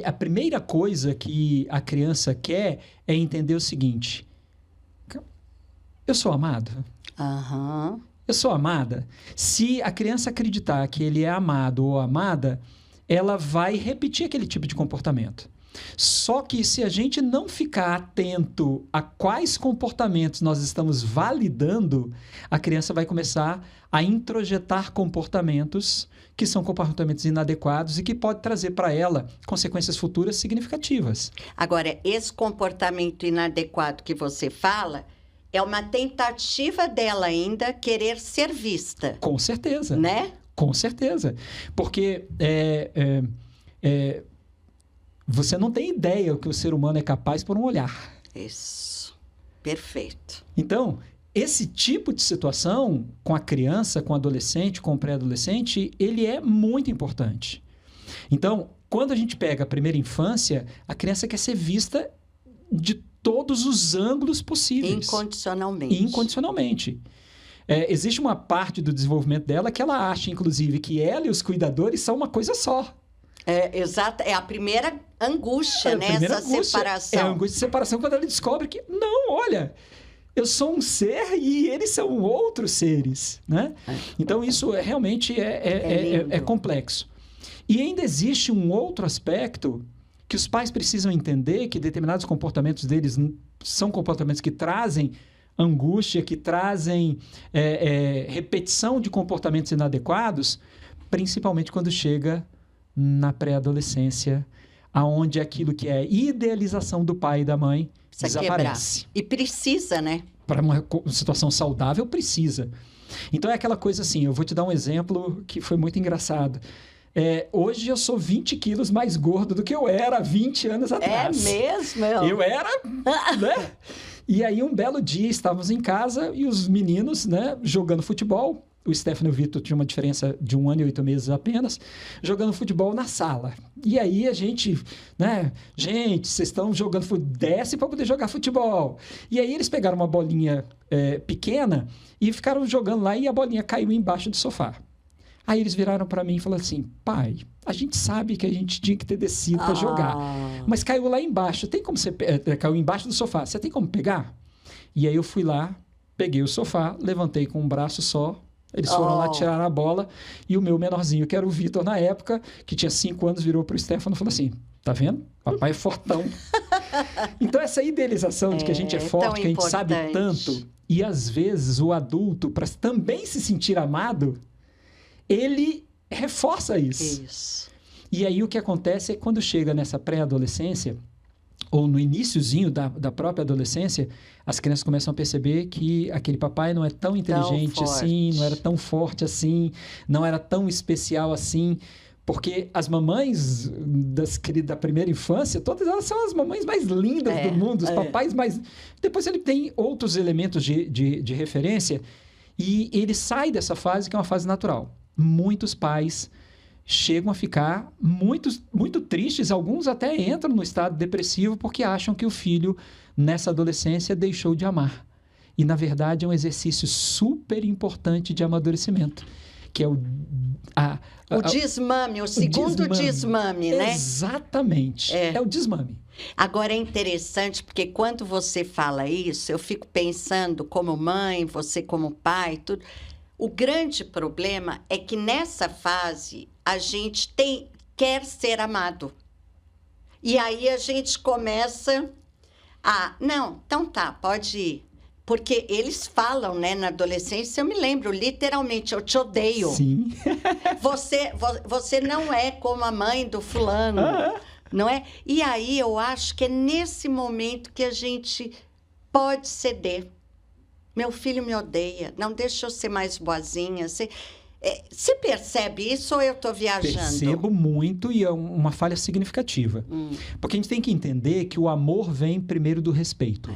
S5: a primeira coisa que a criança quer é entender o seguinte: eu sou amado? Eu sou amada? Se a criança acreditar que ele é amado ou amada, ela vai repetir aquele tipo de comportamento. Só que se a gente não ficar atento a quais comportamentos nós estamos validando, a criança vai começar a introjetar comportamentos que são comportamentos inadequados e que pode trazer para ela consequências futuras significativas.
S4: Agora, esse comportamento inadequado que você fala é uma tentativa dela ainda querer ser vista.
S5: Com certeza.
S4: Né?
S5: Com certeza. Porque você não tem ideia o que o ser humano é capaz por um olhar.
S4: Isso. Perfeito.
S5: Então, esse tipo de situação com a criança, com o adolescente, com o pré-adolescente, ele é muito importante. Então, quando a gente pega a primeira infância, a criança quer ser vista de todos os ângulos possíveis.
S4: Incondicionalmente.
S5: Incondicionalmente. Existe uma parte do desenvolvimento dela que ela acha, inclusive, que ela e os cuidadores são uma coisa só.
S4: Exato. É a primeira angústia, né? Essa separação.
S5: É a angústia de separação quando ela descobre que, não, olha, eu sou um ser e eles são outros seres, né? Então, isso realmente é complexo. E ainda existe um outro aspecto que os pais precisam entender, que determinados comportamentos deles são comportamentos que trazem angústia, que trazem repetição de comportamentos inadequados, principalmente quando chega na pré-adolescência, aonde aquilo que é idealização do pai e da mãe desaparece.
S4: E precisa, né?
S5: Para uma situação saudável, precisa. Então, é aquela coisa assim, eu vou te dar um exemplo que foi muito engraçado. Hoje eu sou 20 quilos mais gordo do que eu era 20 anos atrás.
S4: É mesmo?
S5: Eu era, né? E aí, um belo dia, estávamos em casa e os meninos, né, jogando futebol. O Stefano e o Vitor tinham uma diferença de 1 ano e 8 meses apenas, jogando futebol na sala. E aí a gente, né? Gente, vocês estão jogando futebol, desce para poder jogar futebol. E aí eles pegaram uma bolinha pequena e ficaram jogando lá e a bolinha caiu embaixo do sofá. Aí eles viraram para mim e falaram assim, pai, a gente sabe que a gente tinha que ter descido para jogar, mas caiu lá embaixo. Tem como você... caiu embaixo do sofá. Você tem como pegar? E aí eu fui lá, peguei o sofá, levantei com um braço só. Eles foram lá tirar a bola e o meu menorzinho, que era o Vitor na época, que tinha 5 anos, virou para o Stefano e falou assim, tá vendo? Papai é fortão. Então, essa idealização de que a gente é forte, que a gente sabe tanto, e às vezes o adulto, para também se sentir amado, ele reforça isso. E aí o que acontece é que quando chega nessa pré-adolescência, ou no iniciozinho da própria adolescência, as crianças começam a perceber que aquele papai não é tão inteligente assim, não era tão forte assim, não era tão especial assim, porque as mamães da primeira infância, todas elas são as mamães mais lindas do mundo, os papais mais... Depois ele tem outros elementos de referência e ele sai dessa fase que é uma fase natural. Muitos pais chegam a ficar muito tristes, alguns até entram no estado depressivo porque acham que o filho, nessa adolescência, deixou de amar. E, na verdade, é um exercício super importante de amadurecimento, que é o
S4: desmame, o segundo desmame, né?
S5: Exatamente, é o desmame.
S4: Agora, é interessante, porque quando você fala isso, eu fico pensando como mãe, você como pai, tudo... O grande problema é que nessa fase a gente quer ser amado. E aí a gente começa a... Não, então tá, pode ir. Porque eles falam, né, na adolescência, eu me lembro, literalmente, eu te odeio.
S5: Sim.
S4: Você não é como a mãe do fulano, não é? E aí eu acho que é nesse momento que a gente pode ceder. Meu filho me odeia, não deixa eu ser mais boazinha. Você percebe isso ou eu estou viajando?
S5: Percebo muito e é uma falha significativa. Porque a gente tem que entender que o amor vem primeiro do respeito.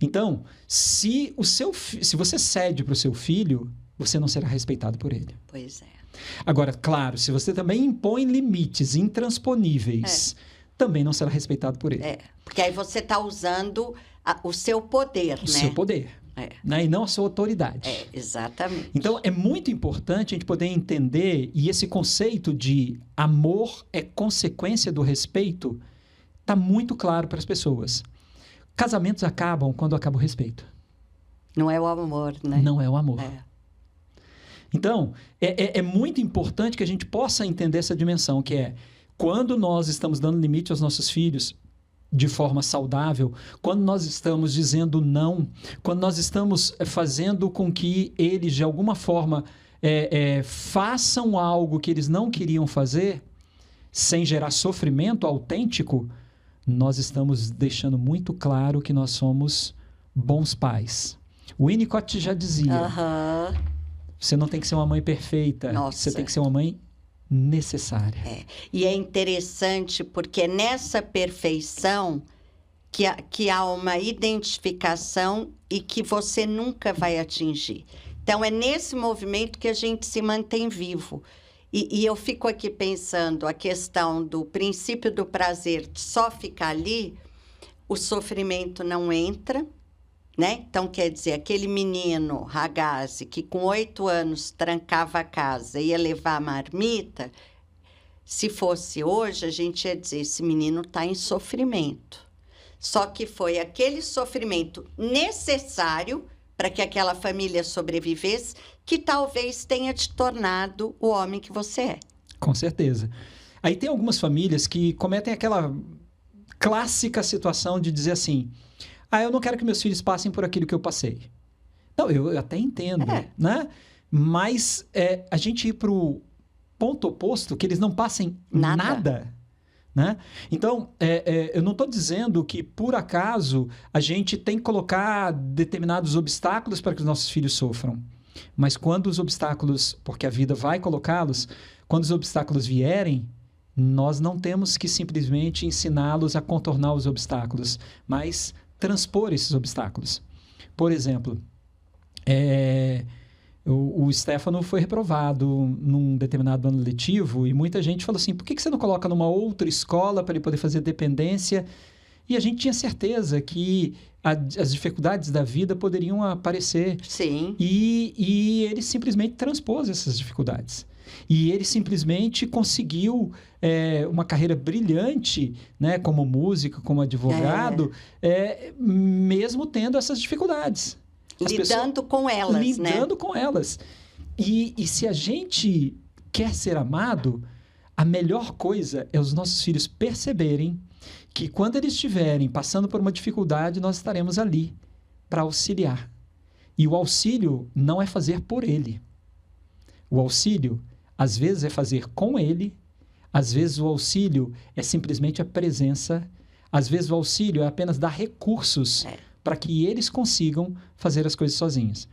S5: Então, se você cede para o seu filho, você não será respeitado por ele.
S4: Pois é.
S5: Agora, claro, se você também impõe limites intransponíveis, também não será respeitado por ele.
S4: Porque aí você está usando... o seu poder, né?
S5: O seu poder, né? E não a sua autoridade.
S4: Exatamente.
S5: Então, é muito importante a gente poder entender, e esse conceito de amor é consequência do respeito está muito claro para as pessoas. Casamentos acabam quando acaba o respeito.
S4: Não é o amor, né?
S5: Não é o amor. Então, é muito importante que a gente possa entender essa dimensão, que é quando nós estamos dando limite aos nossos filhos de forma saudável, quando nós estamos dizendo não, quando nós estamos fazendo com que eles, de alguma forma, façam algo que eles não queriam fazer, sem gerar sofrimento autêntico, nós estamos deixando muito claro que nós somos bons pais. O Winnicott já dizia, você não tem que ser uma mãe perfeita, você tem que ser uma mãe necessária.
S4: E é interessante porque é nessa perfeição que há uma identificação e que você nunca vai atingir. Então, é nesse movimento que a gente se mantém vivo. E eu fico aqui pensando a questão do princípio do prazer de só ficar ali, o sofrimento não entra, né? Então, quer dizer, aquele menino, Ragazzi, que com 8 anos trancava a casa e ia levar a marmita, se fosse hoje, a gente ia dizer, esse menino está em sofrimento. Só que foi aquele sofrimento necessário para que aquela família sobrevivesse, que talvez tenha te tornado o homem que você é.
S5: Com certeza. Aí tem algumas famílias que cometem aquela clássica situação de dizer assim, eu não quero que meus filhos passem por aquilo que eu passei. Não, eu até entendo, né? Mas a gente ir para o ponto oposto, que eles não passem nada, né? Então, eu não estou dizendo que, por acaso, a gente tem que colocar determinados obstáculos para que os nossos filhos sofram. Mas quando os obstáculos, porque a vida vai colocá-los, quando os obstáculos vierem, nós não temos que simplesmente ensiná-los a contornar os obstáculos, mas transpor esses obstáculos. Por exemplo, o Stefano foi reprovado num determinado ano letivo e muita gente falou assim, por que você não coloca numa outra escola para ele poder fazer dependência? E a gente tinha certeza que as dificuldades da vida poderiam aparecer.
S4: Sim.
S5: E ele simplesmente transpôs essas dificuldades. E ele simplesmente conseguiu uma carreira brilhante, né, como músico, como advogado, mesmo tendo essas dificuldades.
S4: Lidando com elas, né?
S5: Lidando com elas. E se a gente quer ser amado, a melhor coisa é os nossos filhos perceberem que quando eles estiverem passando por uma dificuldade, nós estaremos ali para auxiliar. E o auxílio não é fazer por ele. O auxílio, às vezes, é fazer com ele. Às vezes, o auxílio é simplesmente a presença. Às vezes, o auxílio é apenas dar recursos para que eles consigam fazer as coisas sozinhos.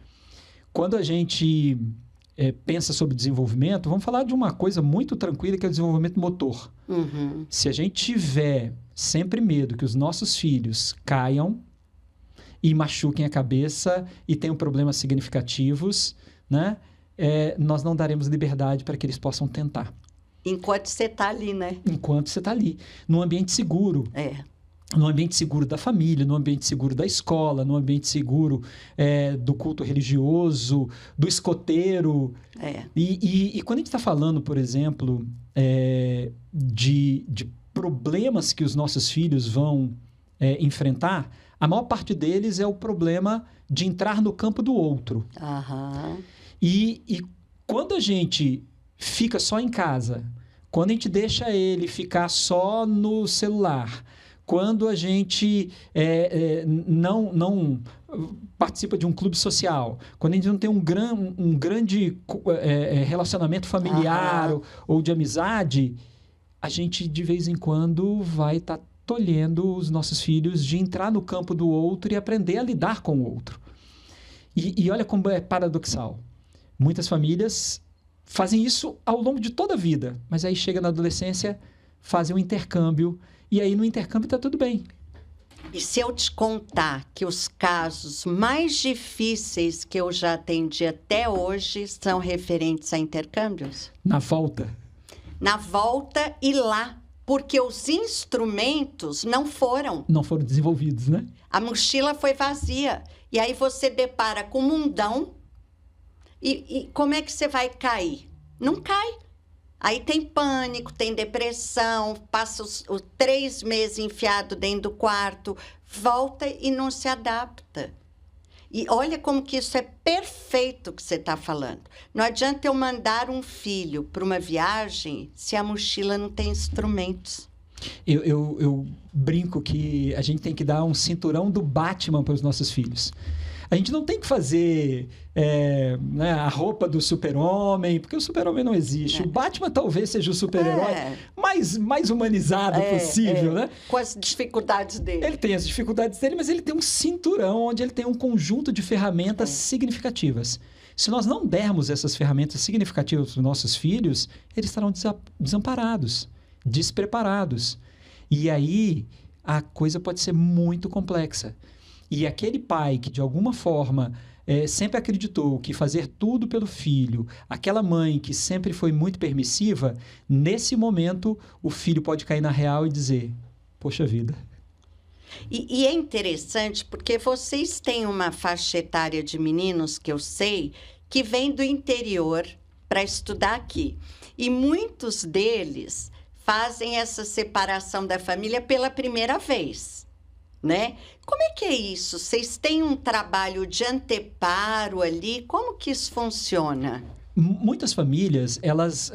S5: Quando a gente pensa sobre desenvolvimento, vamos falar de uma coisa muito tranquila, que é o desenvolvimento motor.
S4: Uhum.
S5: Se a gente tiver sempre medo que os nossos filhos caiam e machuquem a cabeça e tenham problemas significativos, né? Nós não daremos liberdade para que eles possam tentar.
S4: Enquanto você está ali, né?
S5: Enquanto você está ali, num ambiente seguro. No ambiente seguro da família, no ambiente seguro da escola, no ambiente seguro do culto religioso, do escoteiro. E quando a gente está falando, por exemplo, de problemas que os nossos filhos vão enfrentar, a maior parte deles é o problema de entrar no campo do outro. E quando a gente fica só em casa, quando a gente deixa ele ficar só no celular, quando a gente não participa de um clube social, quando a gente não tem um grande relacionamento familiar ou de amizade, a gente, de vez em quando, vai estar tolhendo os nossos filhos de entrar no campo do outro e aprender a lidar com o outro. E olha como é paradoxal. Muitas famílias fazem isso ao longo de toda a vida, mas aí chega na adolescência, fazem um intercâmbio, e aí no intercâmbio está tudo bem.
S4: E se eu te contar que os casos mais difíceis que eu já atendi até hoje são referentes a intercâmbios?
S5: Na volta.
S4: Na volta e lá, porque os instrumentos não foram
S5: desenvolvidos, né?
S4: A mochila foi vazia. E aí você depara com um mundão e como é que você vai cair? Não cai. Aí tem pânico, tem depressão, passa os 3 meses enfiado dentro do quarto, volta e não se adapta. E olha como que isso é perfeito que você está falando. Não adianta eu mandar um filho para uma viagem se a mochila não tem instrumentos.
S5: Eu brinco que a gente tem que dar um cinturão do Batman para os nossos filhos. A gente não tem que fazer né, a roupa do super-homem, porque o super-homem não existe. O Batman talvez seja o super-herói mais humanizado possível, né?
S4: Com as dificuldades dele.
S5: Ele tem as dificuldades dele, mas ele tem um cinturão onde ele tem um conjunto de ferramentas significativas. Se nós não dermos essas ferramentas significativas para os nossos filhos, eles estarão desamparados, despreparados. E aí a coisa pode ser muito complexa. E aquele pai que, de alguma forma, sempre acreditou que fazer tudo pelo filho, aquela mãe que sempre foi muito permissiva, nesse momento o filho pode cair na real e dizer, poxa vida.
S4: E é interessante porque vocês têm uma faixa etária de meninos, que eu sei, que vem do interior para estudar aqui. E muitos deles fazem essa separação da família pela primeira vez. Né? Como é que é isso? Vocês têm um trabalho de anteparo ali? Como que isso funciona?
S5: Muitas famílias, elas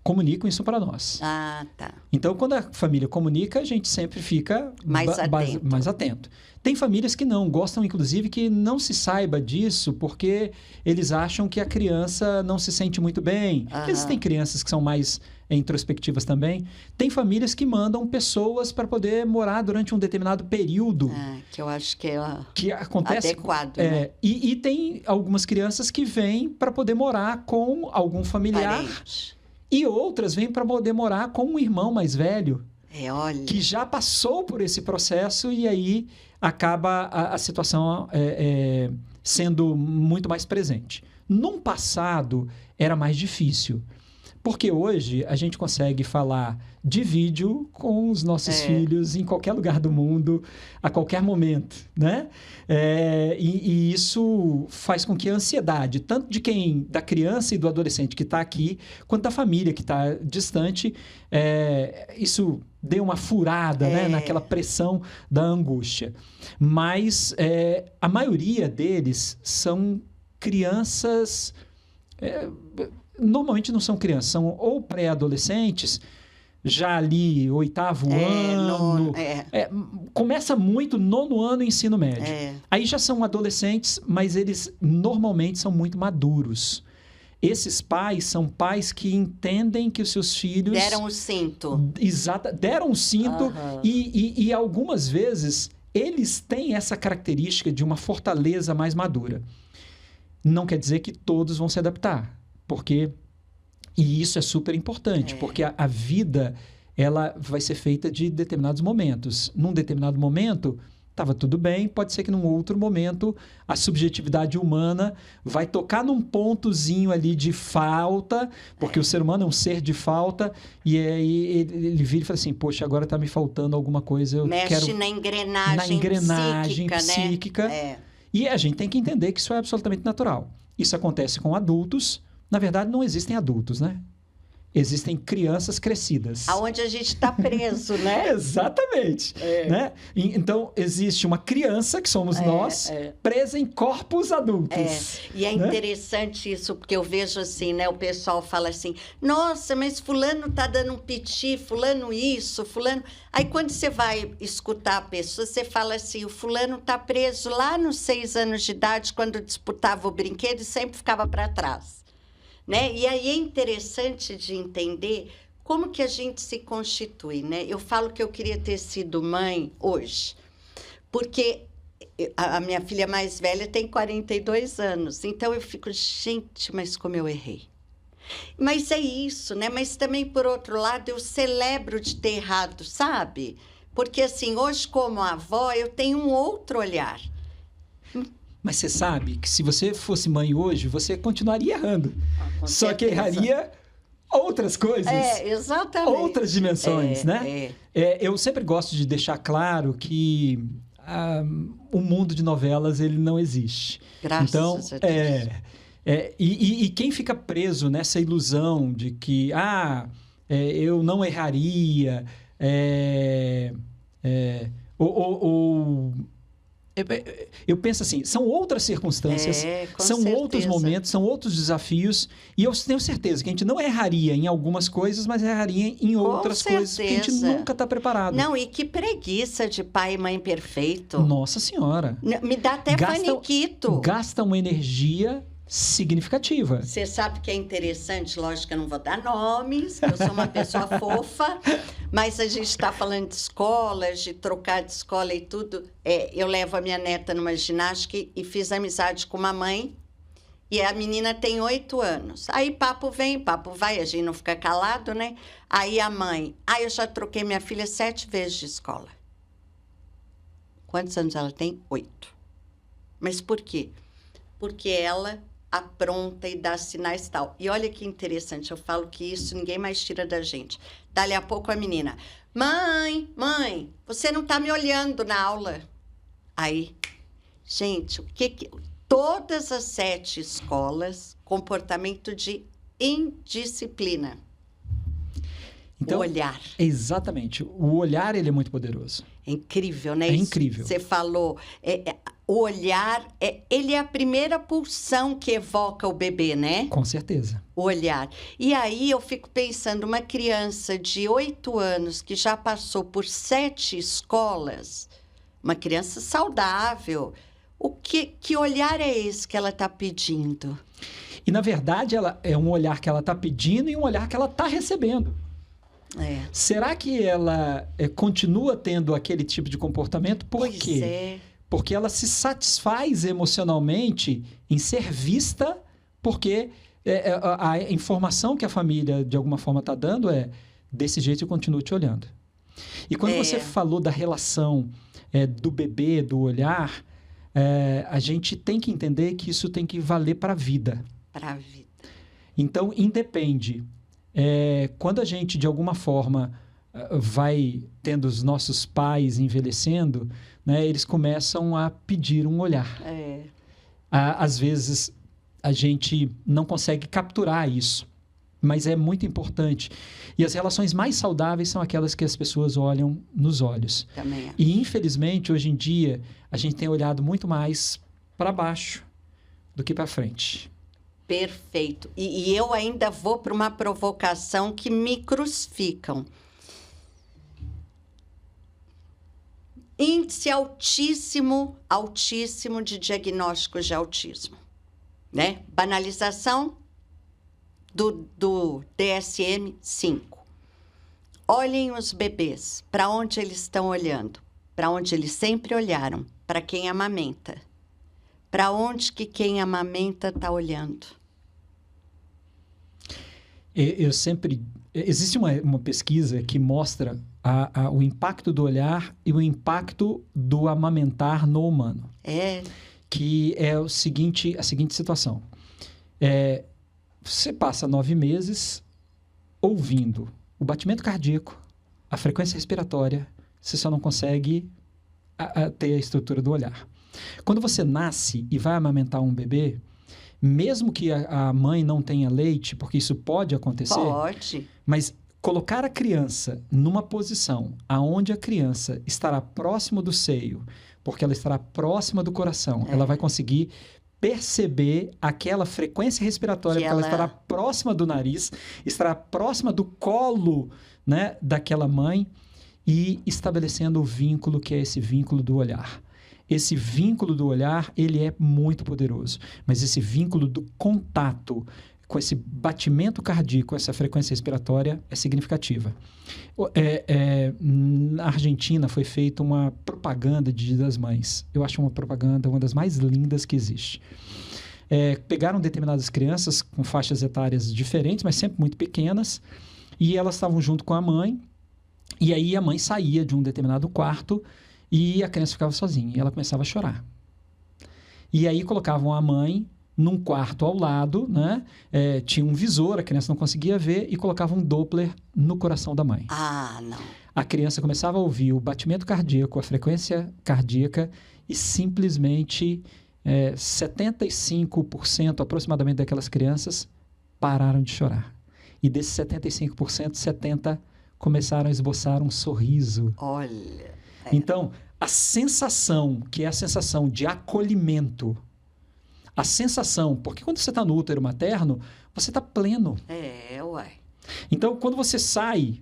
S5: comunicam isso para nós.
S4: Ah, tá.
S5: Então, quando a família comunica, a gente sempre fica mais atento. Tem famílias que não, gostam inclusive que não se saiba disso, porque eles acham que a criança não se sente muito bem. Existem crianças que são mais introspectivas também. Tem famílias que mandam pessoas para poder morar durante um determinado período.
S4: Que eu acho que
S5: acontece,
S4: adequado. Né?
S5: E tem algumas crianças que vêm para poder morar com algum familiar.
S4: Parente.
S5: E outras vêm para poder morar com um irmão mais velho.
S4: Olha.
S5: Que já passou por esse processo e aí acaba a situação sendo muito mais presente. Num passado, era mais difícil. Porque hoje a gente consegue falar de vídeo com os nossos filhos em qualquer lugar do mundo, a qualquer momento, né? E isso faz com que a ansiedade, tanto da criança e do adolescente que está aqui, quanto da família que está distante, isso dê uma furada, né? Naquela pressão da angústia. Mas a maioria deles são crianças... Normalmente não são crianças, são ou pré-adolescentes, já ali 8º ano. Começa muito 9º ano ensino médio. Aí já são adolescentes, mas eles normalmente são muito maduros. Esses pais são pais que entendem que os seus filhos...
S4: Deram o cinto.
S5: Exato, deram o cinto e algumas vezes eles têm essa característica de uma fortaleza mais madura. Não quer dizer que todos vão se adaptar. E isso é super importante, porque a vida ela vai ser feita de determinados momentos. Num determinado momento, estava tudo bem, pode ser que num outro momento a subjetividade humana vai tocar num pontozinho ali de falta, porque o ser humano é um ser de falta, e aí ele vira e fala assim, poxa, agora está me faltando alguma coisa.
S4: Mexe na engrenagem psíquica.
S5: Né? E a gente tem que entender que isso é absolutamente natural. Isso acontece com adultos. Na verdade, não existem adultos, né? Existem crianças crescidas.
S4: Aonde a gente está preso, né?
S5: Exatamente. Né? Então, existe uma criança, que somos nós, presa em corpos adultos.
S4: E é interessante isso, porque eu vejo assim, né? O pessoal fala assim, nossa, mas fulano está dando um piti, fulano isso, fulano... Aí, quando você vai escutar a pessoa, você fala assim, o fulano está preso lá nos 6 anos de idade, quando disputava o brinquedo e sempre ficava para trás. Né? E aí é interessante de entender como que a gente se constitui, né? Eu falo que eu queria ter sido mãe hoje, porque a minha filha mais velha tem 42 anos, então eu fico, gente, mas como eu errei. Mas é isso, né? Mas também, por outro lado, eu celebro de ter errado, sabe? Porque, assim, hoje, como avó, eu tenho um outro olhar.
S5: Mas você sabe que se você fosse mãe hoje, você continuaria errando. Só que erraria outras coisas.
S4: Exatamente.
S5: Outras dimensões, né? Eu sempre gosto de deixar claro que o mundo de novelas ele não existe.
S4: Graças a Deus.
S5: E quem fica preso nessa ilusão de que eu não erraria, eu penso assim, são outras circunstâncias,
S4: com
S5: são
S4: certeza.
S5: outros momentos, são outros desafios, e eu tenho certeza que a gente não erraria em algumas coisas, mas erraria em outras coisas, porque a gente
S4: certeza.
S5: nunca está preparado.
S4: Não, e que preguiça de pai e mãe perfeito.
S5: Nossa Senhora.
S4: Me dá até paniquito.
S5: Gasta uma energia significativa.
S4: Você sabe que é interessante, lógico que eu não vou dar nomes, eu sou uma pessoa fofa, mas a gente está falando de escolas, de trocar de escola e tudo. Eu levo a minha neta numa ginástica e fiz amizade com uma mãe, e a menina tem 8 anos. Aí papo vem, papo vai, a gente não fica calado, né? Aí a mãe, eu já troquei minha filha 7 vezes de escola. Quantos anos ela tem? 8. Mas por quê? Porque ela apronta e dá sinais e tal. E olha que interessante, eu falo que isso ninguém mais tira da gente. Dali a pouco a menina, mãe, você não tá me olhando na aula. Aí, gente, o que todas as 7 escolas, comportamento de indisciplina.
S5: Então,
S4: o olhar.
S5: Exatamente. O olhar, ele é muito poderoso.
S4: É incrível, né?
S5: É incrível.
S4: Você falou, o olhar, ele é a primeira pulsão que evoca o bebê, né?
S5: Com certeza.
S4: O olhar. E aí eu fico pensando, uma criança de 8 anos que já passou por 7 escolas, uma criança saudável, que olhar é esse que ela está pedindo?
S5: E, na verdade, ela é um olhar que ela está pedindo e um olhar que ela está recebendo. Será que ela continua tendo aquele tipo de comportamento? Por quê? Porque ela se satisfaz emocionalmente em ser vista, porque a informação que a família, de alguma forma, está dando desse jeito eu continuo te olhando. E quando você falou da relação do bebê, do olhar, a gente tem que entender que isso tem que valer para a vida.
S4: Para a vida.
S5: Então, independe. Quando a gente, de alguma forma, vai tendo os nossos pais envelhecendo, né, eles começam a pedir um olhar. Às vezes, a gente não consegue capturar isso, mas é muito importante. E as relações mais saudáveis são aquelas que as pessoas olham nos olhos.
S4: Também acho.
S5: E, infelizmente, hoje em dia, a gente tem olhado muito mais para baixo do que para frente.
S4: Perfeito. E eu ainda vou para uma provocação que me crucificam. Índice altíssimo de diagnósticos de autismo, né? Banalização do DSM-5. Olhem os bebês, para onde eles estão olhando? Para onde eles sempre olharam, para quem amamenta. Para onde que quem amamenta está olhando?
S5: Existe uma pesquisa que mostra o impacto do olhar e o impacto do amamentar no humano. Que é a seguinte situação. Você passa 9 meses ouvindo o batimento cardíaco, a frequência respiratória, você só não consegue ter a estrutura do olhar. Quando você nasce e vai amamentar um bebê, mesmo que a mãe não tenha leite, porque isso pode acontecer...
S4: Pode.
S5: Mas colocar a criança numa posição onde a criança estará próximo do seio, porque ela estará próxima do coração, ela vai conseguir perceber aquela frequência respiratória, porque ela estará próxima do nariz, estará próxima do colo, né, daquela mãe, e estabelecendo o vínculo, que é esse vínculo do olhar. Esse vínculo do olhar, ele é muito poderoso. Mas esse vínculo do contato com esse batimento cardíaco, essa frequência respiratória, é significativa. Na Argentina foi feita uma propaganda de Dia das Mães. Eu acho uma propaganda uma das mais lindas que existe. Pegaram determinadas crianças com faixas etárias diferentes, mas sempre muito pequenas, e elas estavam junto com a mãe, e aí a mãe saía de um determinado quarto e a criança ficava sozinha, e ela começava a chorar. E aí colocavam a mãe num quarto ao lado, né? Tinha um visor, a criança não conseguia ver, e colocavam um Doppler no coração da mãe.
S4: Não.
S5: A criança começava a ouvir o batimento cardíaco, a frequência cardíaca, e simplesmente 75% aproximadamente daquelas crianças pararam de chorar. E desses 75%, 70% começaram a esboçar um sorriso.
S4: Olha...
S5: Então, a sensação, que é a sensação de acolhimento, a sensação, porque quando você está no útero materno, você está pleno.
S4: Uai.
S5: Então, quando você sai,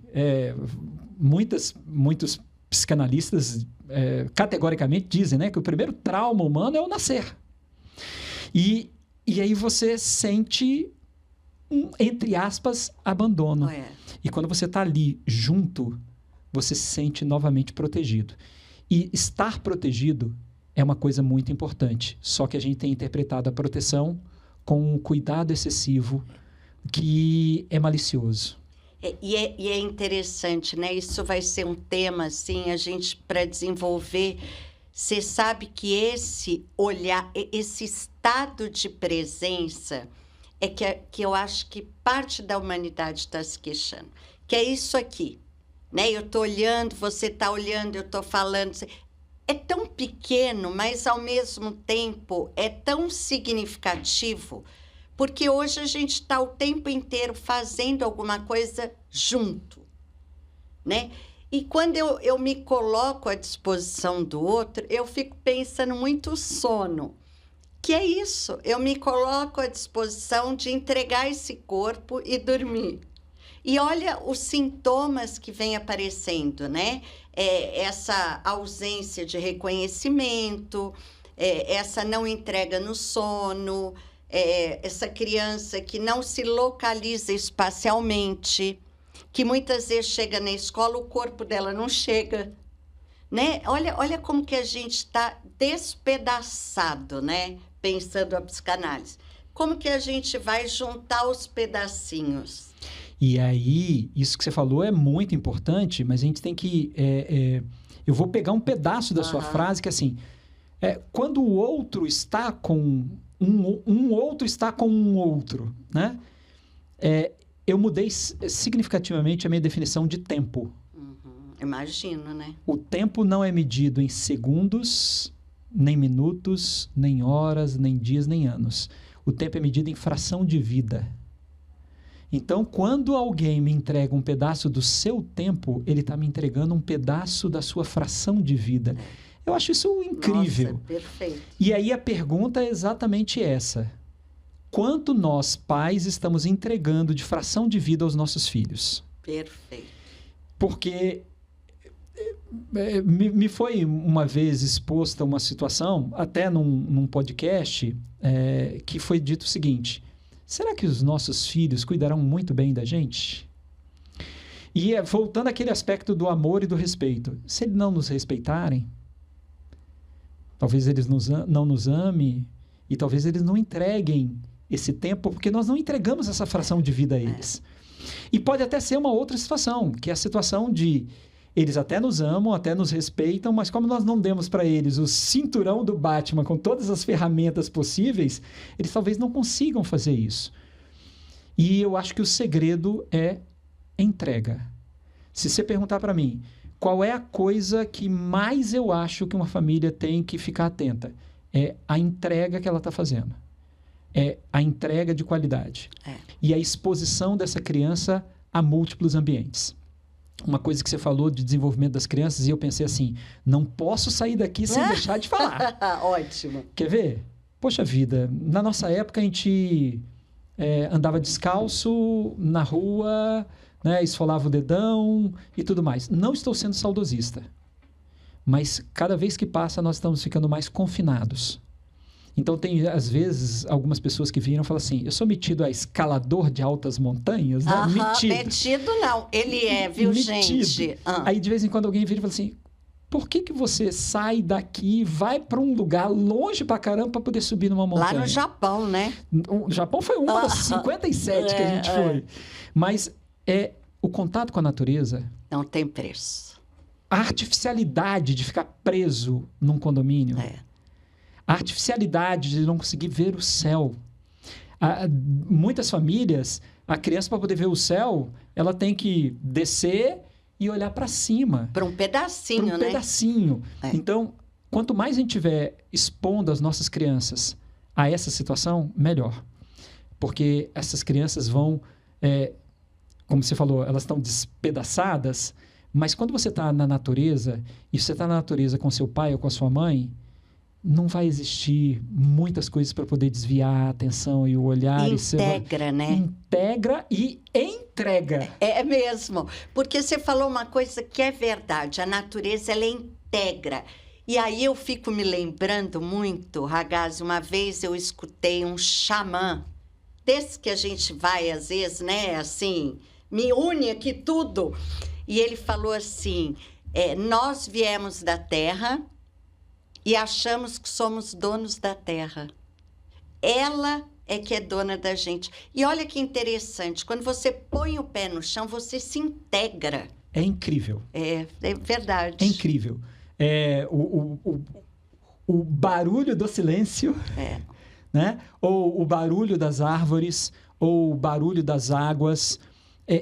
S5: muitos psicanalistas categoricamente dizem, né, que o primeiro trauma humano é o nascer. E aí você sente entre aspas, abandono. E quando você está ali junto, você se sente novamente protegido. E estar protegido é uma coisa muito importante. Só que a gente tem interpretado a proteção com um cuidado excessivo que é malicioso.
S4: E é interessante, né? Isso vai ser um tema, assim, a gente, para desenvolver. Você sabe que esse olhar, esse estado de presença é que eu acho que parte da humanidade está se queixando. Que é isso aqui, né? Eu estou olhando, você está olhando, eu estou falando. É tão pequeno, mas, ao mesmo tempo, é tão significativo, porque hoje a gente está o tempo inteiro fazendo alguma coisa junto, né? E quando eu me coloco à disposição do outro, eu fico pensando muito sono. Que é isso, eu me coloco à disposição de entregar esse corpo e dormir. E olha os sintomas que vêm aparecendo, né? Essa ausência de reconhecimento, essa não entrega no sono, essa criança que não se localiza espacialmente, que muitas vezes chega na escola, o corpo dela não chega, né? Olha como que a gente está despedaçado, né? Pensando a psicanálise. Como que a gente vai juntar os pedacinhos?
S5: E aí, isso que você falou é muito importante, mas a gente tem que... eu vou pegar um pedaço da sua frase, que assim, quando o outro está com... Um outro está com um outro, né? Eu mudei significativamente a minha definição de tempo.
S4: Imagino, né?
S5: O tempo não é medido em segundos, nem minutos, nem horas, nem dias, nem anos. O tempo é medido em fração de vida. Então, quando alguém me entrega um pedaço do seu tempo, ele está me entregando um pedaço da sua fração de vida. Eu acho isso incrível.
S4: Nossa, perfeito.
S5: E aí a pergunta é exatamente essa. Quanto nós, pais, estamos entregando de fração de vida aos nossos filhos?
S4: Perfeito.
S5: Porque me foi uma vez exposta uma situação, até num podcast, que foi dito o seguinte: será que os nossos filhos cuidarão muito bem da gente? E voltando àquele aspecto do amor e do respeito. Se eles não nos respeitarem, talvez eles não nos amem e talvez eles não entreguem esse tempo, porque nós não entregamos essa fração de vida a eles. E pode até ser uma outra situação, que é a situação de eles até nos amam, até nos respeitam, mas como nós não demos para eles o cinturão do Batman com todas as ferramentas possíveis, eles talvez não consigam fazer isso. E eu acho que o segredo é entrega. Se você perguntar para mim, qual é a coisa que mais eu acho que uma família tem que ficar atenta? É a entrega que ela está fazendo. É a entrega de qualidade. E a exposição dessa criança a múltiplos ambientes. Uma coisa que você falou de desenvolvimento das crianças, e eu pensei assim, não posso sair daqui sem deixar de falar.
S4: Ótimo.
S5: Quer ver? Poxa vida, na nossa época a gente andava descalço na rua, né, esfolava o dedão e tudo mais. Não estou sendo saudosista, mas cada vez que passa nós estamos ficando mais confinados. Então, tem, às vezes, algumas pessoas que viram e falam assim, eu sou metido a escalador de altas montanhas, né?
S4: Metido não, ele viu,
S5: metido.
S4: Gente?
S5: Aí, de vez em quando, alguém vira e fala assim, por que você sai daqui e vai para um lugar longe pra caramba para poder subir numa montanha?
S4: Lá no Japão, né?
S5: O Japão foi uma das 57 que a gente foi. Mas o contato com a natureza...
S4: Não tem preço.
S5: A artificialidade de ficar preso num condomínio... A artificialidade de não conseguir ver o céu. Muitas famílias, a criança, para poder ver o céu, ela tem que descer e olhar para cima.
S4: Para um pedacinho, né?
S5: Pedacinho. Então, quanto mais a gente estiver expondo as nossas crianças a essa situação, melhor. Porque essas crianças vão, como você falou, elas estão despedaçadas, Mas quando você está na natureza, e você está na natureza com seu pai ou com a sua mãe, não vai existir muitas coisas para poder desviar a atenção e o olhar.
S4: Integra, né?
S5: Integra e entrega.
S4: É mesmo. Porque você falou uma coisa que é verdade. A natureza, ela integra. E aí eu fico me lembrando muito, Ragazzi, uma vez eu escutei um xamã, desse que a gente vai às vezes, né? Assim, me une aqui tudo. E ele falou assim, nós viemos da terra e achamos que somos donos da terra. Ela é que é dona da gente. E olha que interessante, quando você põe o pé no chão, você se integra.
S5: É incrível.
S4: É verdade.
S5: É incrível. O barulho do silêncio, né? Ou o barulho das árvores, ou o barulho das águas.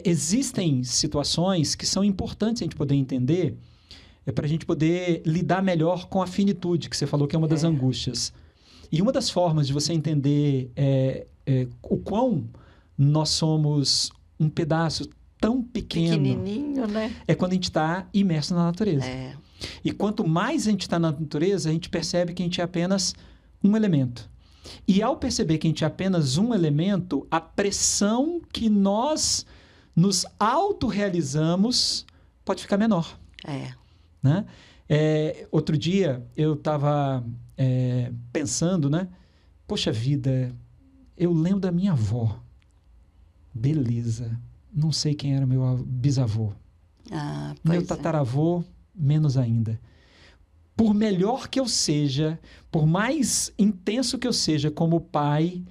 S5: Existem situações que são importantes a gente poder entender, para a gente poder lidar melhor com a finitude, que você falou que é uma das angústias. E uma das formas de você entender o quão nós somos um pedaço tão pequenininho,
S4: né?
S5: É quando a gente está imerso na natureza. E quanto mais a gente está na natureza, a gente percebe que a gente é apenas um elemento. E ao perceber que a gente é apenas um elemento, a pressão que nós nos autorrealizamos pode ficar menor. Né? Outro dia eu estava pensando, né? Poxa vida, eu lembro da minha avó. Beleza. Não sei quem era meu bisavô. Meu tataravô, menos ainda. Por melhor que eu seja, por mais intenso que eu seja como pai,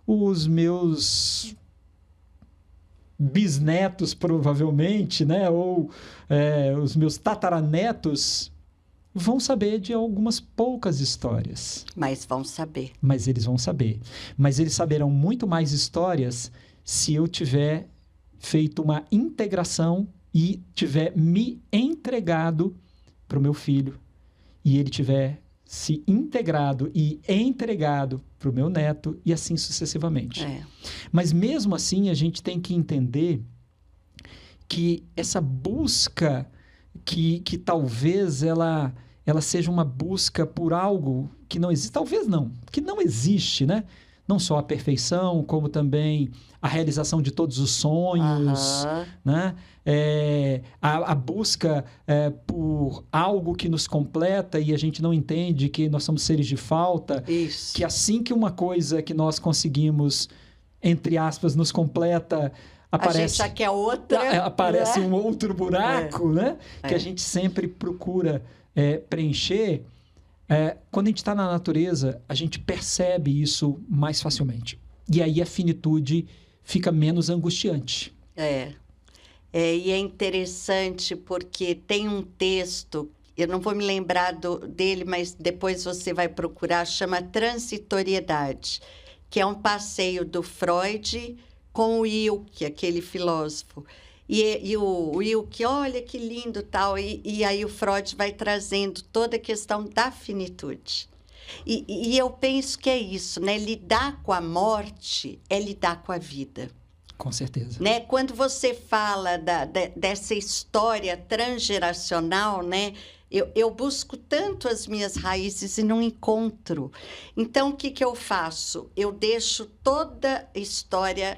S5: os meus bisnetos, provavelmente, né? Ou os meus tataranetos vão saber de algumas poucas histórias.
S4: Mas vão saber.
S5: Mas eles vão saber. Mas eles saberão muito mais histórias se eu tiver feito uma integração e tiver me entregado para o meu filho, e ele tiver se integrado e entregado para o meu neto, e assim sucessivamente. Mas mesmo assim, a gente tem que entender que essa busca, que talvez ela seja uma busca por algo que não existe, talvez não, que não existe, né? Não só a perfeição, como também a realização de todos os sonhos, né? A busca por algo que nos completa e a gente não entende que nós somos seres de falta.
S4: Isso.
S5: Que assim que uma coisa que nós conseguimos, entre aspas, nos completa, aparece...
S4: A gente já quer outra.
S5: Aparece um outro buraco, né? Que a gente sempre procura preencher. Quando a gente está na natureza, a gente percebe isso mais facilmente. E aí a finitude fica menos angustiante.
S4: E é interessante porque tem um texto, eu não vou me lembrar dele, mas depois você vai procurar, chama Transitoriedade, que é um passeio do Freud com o Wilke, aquele filósofo. E o Wilke, olha que lindo, tal. E aí o Freud vai trazendo toda a questão da finitude. E eu penso que é isso, né? Lidar com a morte é lidar com a vida.
S5: Com certeza.
S4: Né? Quando você fala dessa história transgeracional, né? Eu busco tanto as minhas raízes e não encontro. Então, o que eu faço? Eu deixo toda a história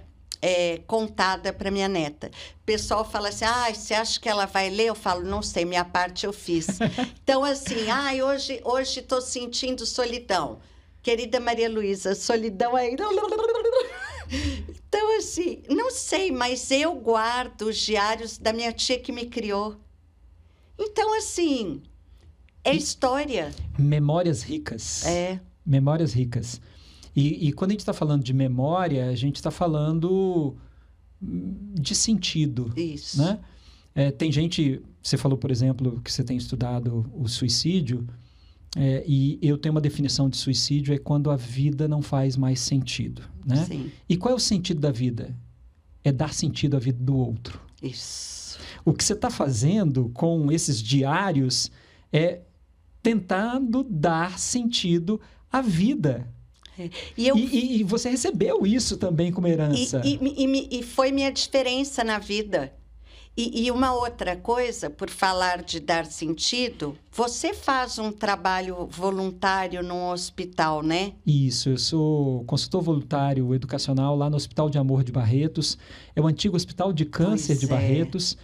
S4: contada para minha neta. O pessoal fala assim, você acha que ela vai ler? Eu falo, não sei, minha parte eu fiz. Então, assim, hoje estou sentindo solidão. Querida Maria Luísa, solidão aí... Então, assim, não sei, mas eu guardo os diários da minha tia que me criou. Então, assim, é história.
S5: Memórias ricas. Memórias ricas. E quando a gente está falando de memória, a gente está falando de sentido.
S4: Isso.
S5: Né? Tem gente... Você falou, por exemplo, que você tem estudado o suicídio, e eu tenho uma definição de suicídio, é quando a vida não faz mais sentido. Né?
S4: Sim.
S5: E qual é o sentido da vida? É dar sentido à vida do outro.
S4: Isso.
S5: O que você está fazendo com esses diários é tentando dar sentido à vida. E você recebeu isso também como herança.
S4: E foi minha diferença na vida. E uma outra coisa, por falar de dar sentido, você faz um trabalho voluntário num hospital, né?
S5: Isso, eu sou consultor voluntário educacional lá no Hospital de Amor de Barretos. É o antigo Hospital de Câncer de Barretos.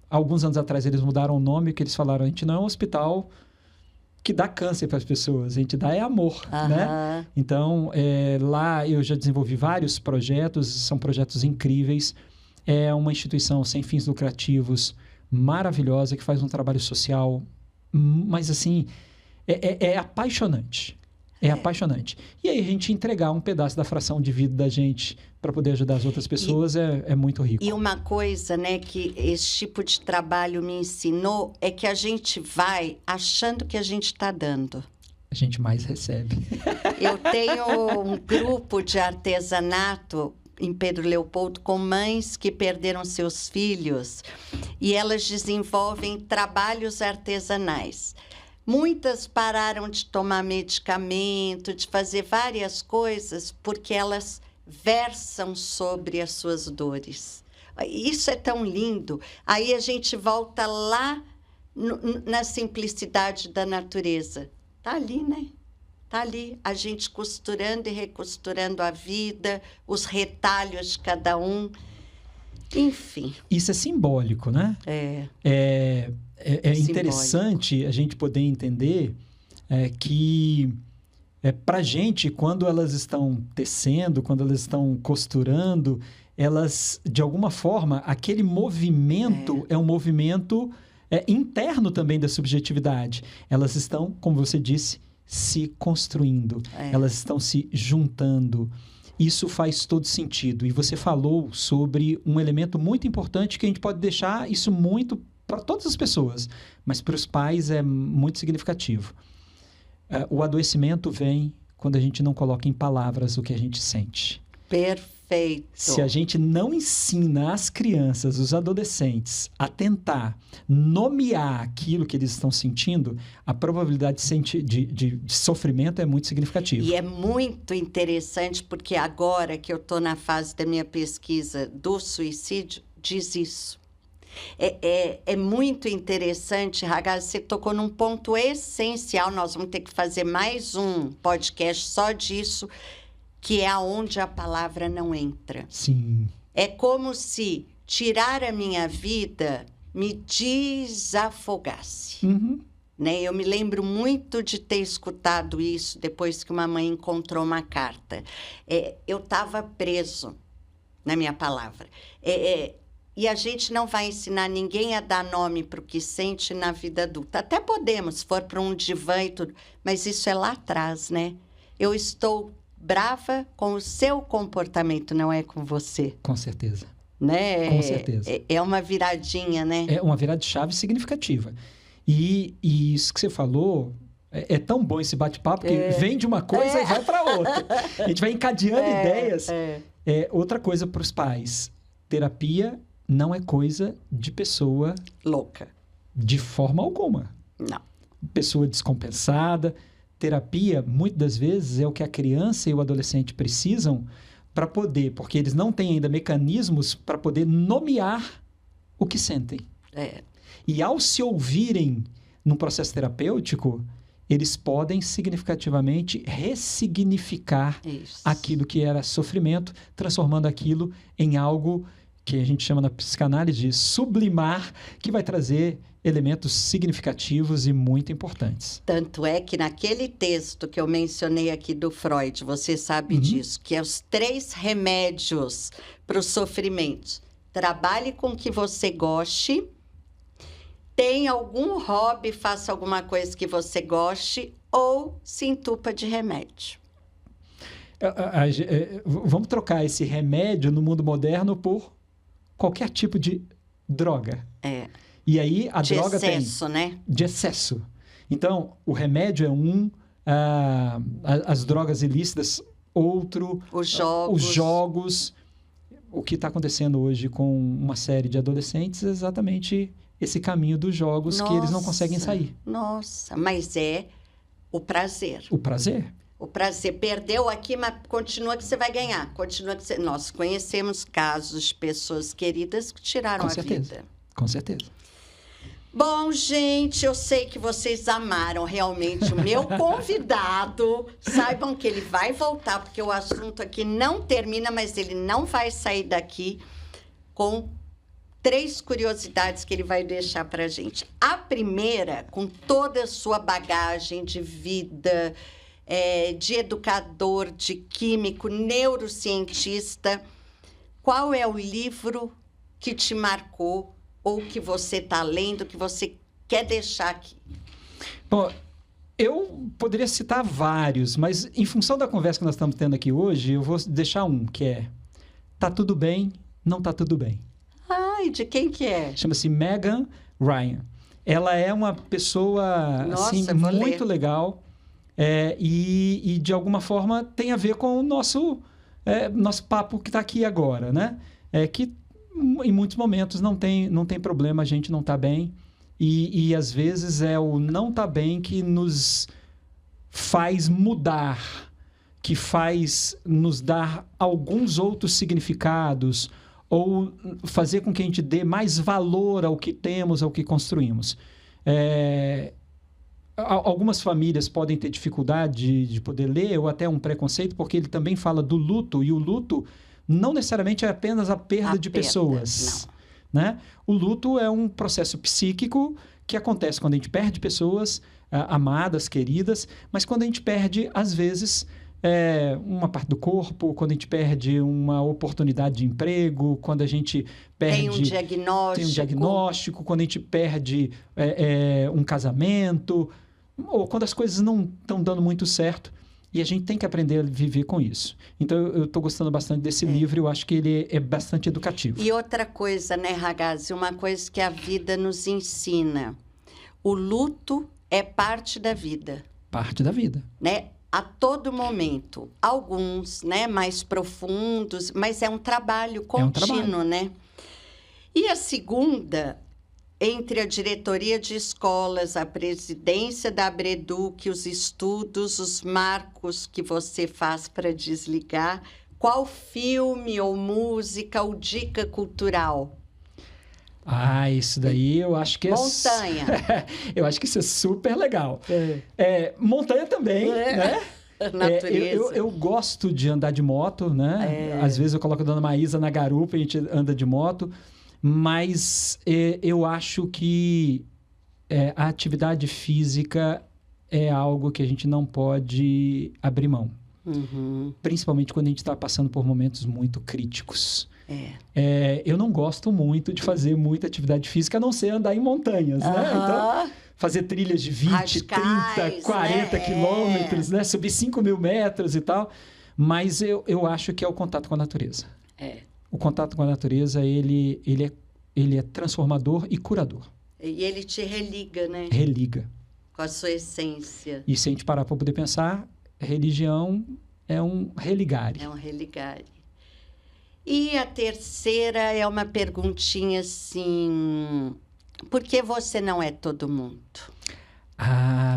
S5: Alguns anos atrás eles mudaram o nome, que eles falaram, a gente não é um hospital que dá câncer para as pessoas, a gente dá amor, né? Então, lá eu já desenvolvi vários projetos, são projetos incríveis. É uma instituição sem fins lucrativos, maravilhosa, que faz um trabalho social, mas assim, é apaixonante. É apaixonante. E aí a gente entregar um pedaço da fração de vida da gente para poder ajudar as outras pessoas é muito rico.
S4: E uma coisa, né, que esse tipo de trabalho me ensinou é que a gente vai achando que a gente está dando.
S5: A gente mais recebe.
S4: Eu tenho um grupo de artesanato em Pedro Leopoldo com mães que perderam seus filhos e elas desenvolvem trabalhos artesanais. Muitas pararam de tomar medicamento, de fazer várias coisas, porque elas versam sobre as suas dores. Isso é tão lindo. Aí a gente volta lá na simplicidade da natureza. Está ali, né? Está ali, a gente costurando e recosturando a vida, os retalhos de cada um. Enfim.
S5: Isso é simbólico, né? É interessante a gente poder entender que para a gente, quando elas estão tecendo, quando elas estão costurando, elas, de alguma forma, aquele movimento é um movimento interno também da subjetividade. Elas estão, como você disse, se construindo. Elas estão se juntando. Isso faz todo sentido. E você falou sobre um elemento muito importante que a gente pode deixar isso muito para todas as pessoas, mas para os pais é muito significativo. O adoecimento vem quando a gente não coloca em palavras o que a gente sente.
S4: Perfeito.
S5: Se a gente não ensina as crianças, os adolescentes, a tentar nomear aquilo que eles estão sentindo, a probabilidade de sofrimento é muito significativa.
S4: E é muito interessante, porque agora que eu estou na fase da minha pesquisa do suicídio, diz isso. É muito interessante, Ragazzi, você tocou num ponto essencial. Nós vamos ter que fazer mais um podcast só disso, que é aonde a palavra não entra.
S5: Sim.
S4: É como se tirar a minha vida me desafogasse. Né? Eu me lembro muito de ter escutado isso depois que uma mãe encontrou uma carta. Eu estava preso na minha palavra. E a gente não vai ensinar ninguém a dar nome para o que sente na vida adulta. Até podemos, se for para um divã e tudo, mas isso é lá atrás, né? Eu estou brava com o seu comportamento, não é com você.
S5: Com certeza.
S4: Né?
S5: Com certeza.
S4: É uma viradinha, né?
S5: É uma virada de chave significativa. E isso que você falou... É tão bom esse bate-papo que vem de uma coisa e vai para outra. A gente vai encadeando ideias. Outra coisa para os pais. Terapia não é coisa de pessoa...
S4: louca.
S5: De forma alguma.
S4: Não.
S5: Pessoa descompensada. Terapia, muitas das vezes, é o que a criança e o adolescente precisam para poder... Porque eles não têm ainda mecanismos para poder nomear o que sentem. E ao se ouvirem num processo terapêutico... eles podem significativamente ressignificar aquilo que era sofrimento, transformando aquilo em algo que a gente chama na psicanálise de sublimar, que vai trazer elementos significativos e muito importantes.
S4: Tanto é que naquele texto que eu mencionei aqui do Freud, você sabe disso, que é os 3 remédios para o sofrimento. Trabalhe com o que você goste, tenha algum hobby, faça alguma coisa que você goste ou se entupa de remédio.
S5: Vamos trocar esse remédio no mundo moderno por qualquer tipo de droga. E aí a droga tem... De
S4: excesso, né?
S5: De excesso. Então, o remédio é as drogas ilícitas, outro... Os jogos. O que está acontecendo hoje com uma série de adolescentes é exatamente... esse caminho dos jogos que eles não conseguem sair.
S4: Nossa, mas é o prazer.
S5: O prazer.
S4: o prazer. Perdeu aqui, mas continua que você vai ganhar. Continua que você... Nós conhecemos casos de pessoas queridas que tiraram
S5: Com
S4: a
S5: certeza.
S4: vida.
S5: Com certeza.
S4: Bom, gente, eu sei que vocês amaram realmente o meu convidado. Saibam que ele vai voltar, porque o assunto aqui não termina, mas ele não vai sair daqui com 3 curiosidades que ele vai deixar para a gente. A primeira, com toda a sua bagagem de vida, de educador, de químico, neurocientista, qual é o livro que te marcou ou que você está lendo, que você quer deixar aqui?
S5: Bom, eu poderia citar vários, mas em função da conversa que nós estamos tendo aqui hoje, eu vou deixar um, que é Tá Tudo Bem, Não Tá Tudo Bem.
S4: Ai, de quem que é?
S5: Chama-se Megan Ryan. Ela é uma pessoa
S4: Nossa,
S5: assim,
S4: vou
S5: muito
S4: ler.
S5: legal e, de alguma forma, tem a ver com o nosso papo que está aqui agora, né? Que em muitos momentos não tem problema, a gente não está bem. E, às vezes, é o não tá bem que nos faz mudar, que faz nos dar alguns outros significados ou fazer com que a gente dê mais valor ao que temos, ao que construímos. Algumas famílias podem ter dificuldade de poder ler ou até um preconceito, porque ele também fala do luto, e o luto não necessariamente é apenas a perda de pessoas. Né? O luto é um processo psíquico que acontece quando a gente perde pessoas amadas, queridas, mas quando a gente perde, às vezes, uma parte do corpo, quando a gente perde uma oportunidade de emprego, quando a gente perde...
S4: Tem um
S5: diagnóstico, quando a gente perde um casamento, ou quando as coisas não estão dando muito certo. E a gente tem que aprender a viver com isso. Então, eu estou gostando bastante desse livro. Eu acho que ele é bastante educativo.
S4: E outra coisa, né, Ragazzi? Uma coisa que a vida nos ensina. O luto é parte da vida.
S5: Parte da vida.
S4: Né? A todo momento. Alguns, né, mais profundos, mas é um trabalho contínuo, né? E a segunda... Entre a diretoria de escolas, a presidência da Abreduc, os estudos, os marcos que você faz para desligar, qual filme ou música ou dica cultural?
S5: Isso daí eu acho que é...
S4: Montanha.
S5: Eu acho que isso é super legal. Montanha também, né?
S4: Natureza.
S5: Eu gosto de andar de moto, né? Às vezes eu coloco a Dona Maísa na garupa e a gente anda de moto. Mas eu acho que a atividade física é algo que a gente não pode abrir mão.
S4: Uhum.
S5: Principalmente quando a gente está passando por momentos muito críticos. Eu não gosto muito de fazer muita atividade física, a não ser andar em montanhas, né? Então, fazer trilhas de 20,
S4: Rascais,
S5: 30, 40 quilômetros, né? Subir 5.000 metros e tal. Mas eu acho que é o contato com a natureza. O contato com a natureza, ele é transformador e curador.
S4: E ele te religa, né?
S5: Religa.
S4: Com a sua essência.
S5: E se a gente parar para poder pensar, religião é um religare.
S4: É um religare. E a terceira é uma perguntinha assim... Por que você não é todo mundo?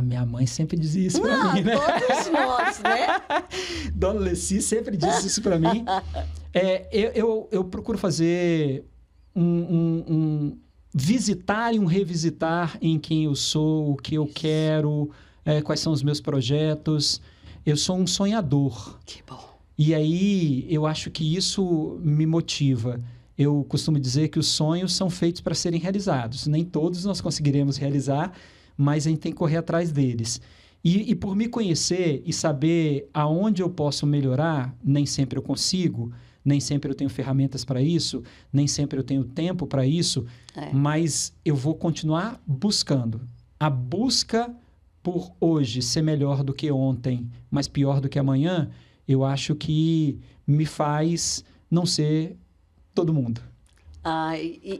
S5: Minha mãe sempre dizia isso para mim, né?
S4: Todos nós, né?
S5: Dona Leci sempre disse isso para mim. Eu procuro fazer visitar e um revisitar em quem eu sou, o que eu quero, quais são os meus projetos. Eu sou um sonhador.
S4: Que bom.
S5: E aí, eu acho que isso me motiva. Eu costumo dizer que os sonhos são feitos para serem realizados. Nem todos nós conseguiremos realizar, mas a gente tem que correr atrás deles. E por me conhecer e saber aonde eu posso melhorar, nem sempre eu consigo, nem sempre eu tenho ferramentas para isso, nem sempre eu tenho tempo para isso, mas eu vou continuar buscando. A busca por hoje ser melhor do que ontem, mas pior do que amanhã, eu acho que me faz não ser todo mundo.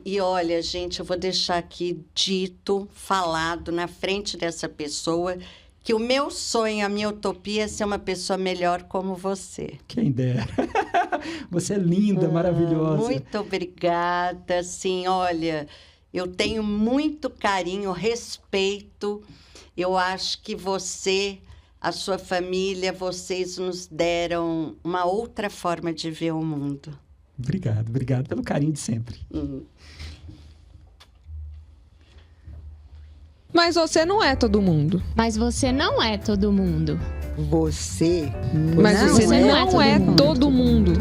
S4: E olha, gente, eu vou deixar aqui dito, falado na frente dessa pessoa, que o meu sonho, a minha utopia é ser uma pessoa melhor como você.
S5: Quem dera. Você é linda, maravilhosa.
S4: Muito obrigada. Assim, olha, eu tenho muito carinho, respeito. Eu acho que você a sua família, vocês nos deram uma outra forma de ver o mundo.
S5: Obrigado pelo carinho de sempre.
S1: Mas você não é todo mundo.
S2: Mas você não é todo mundo.
S3: Você
S1: Mas
S3: não
S1: você
S3: é
S1: não é
S3: todo mundo.
S1: todo mundo.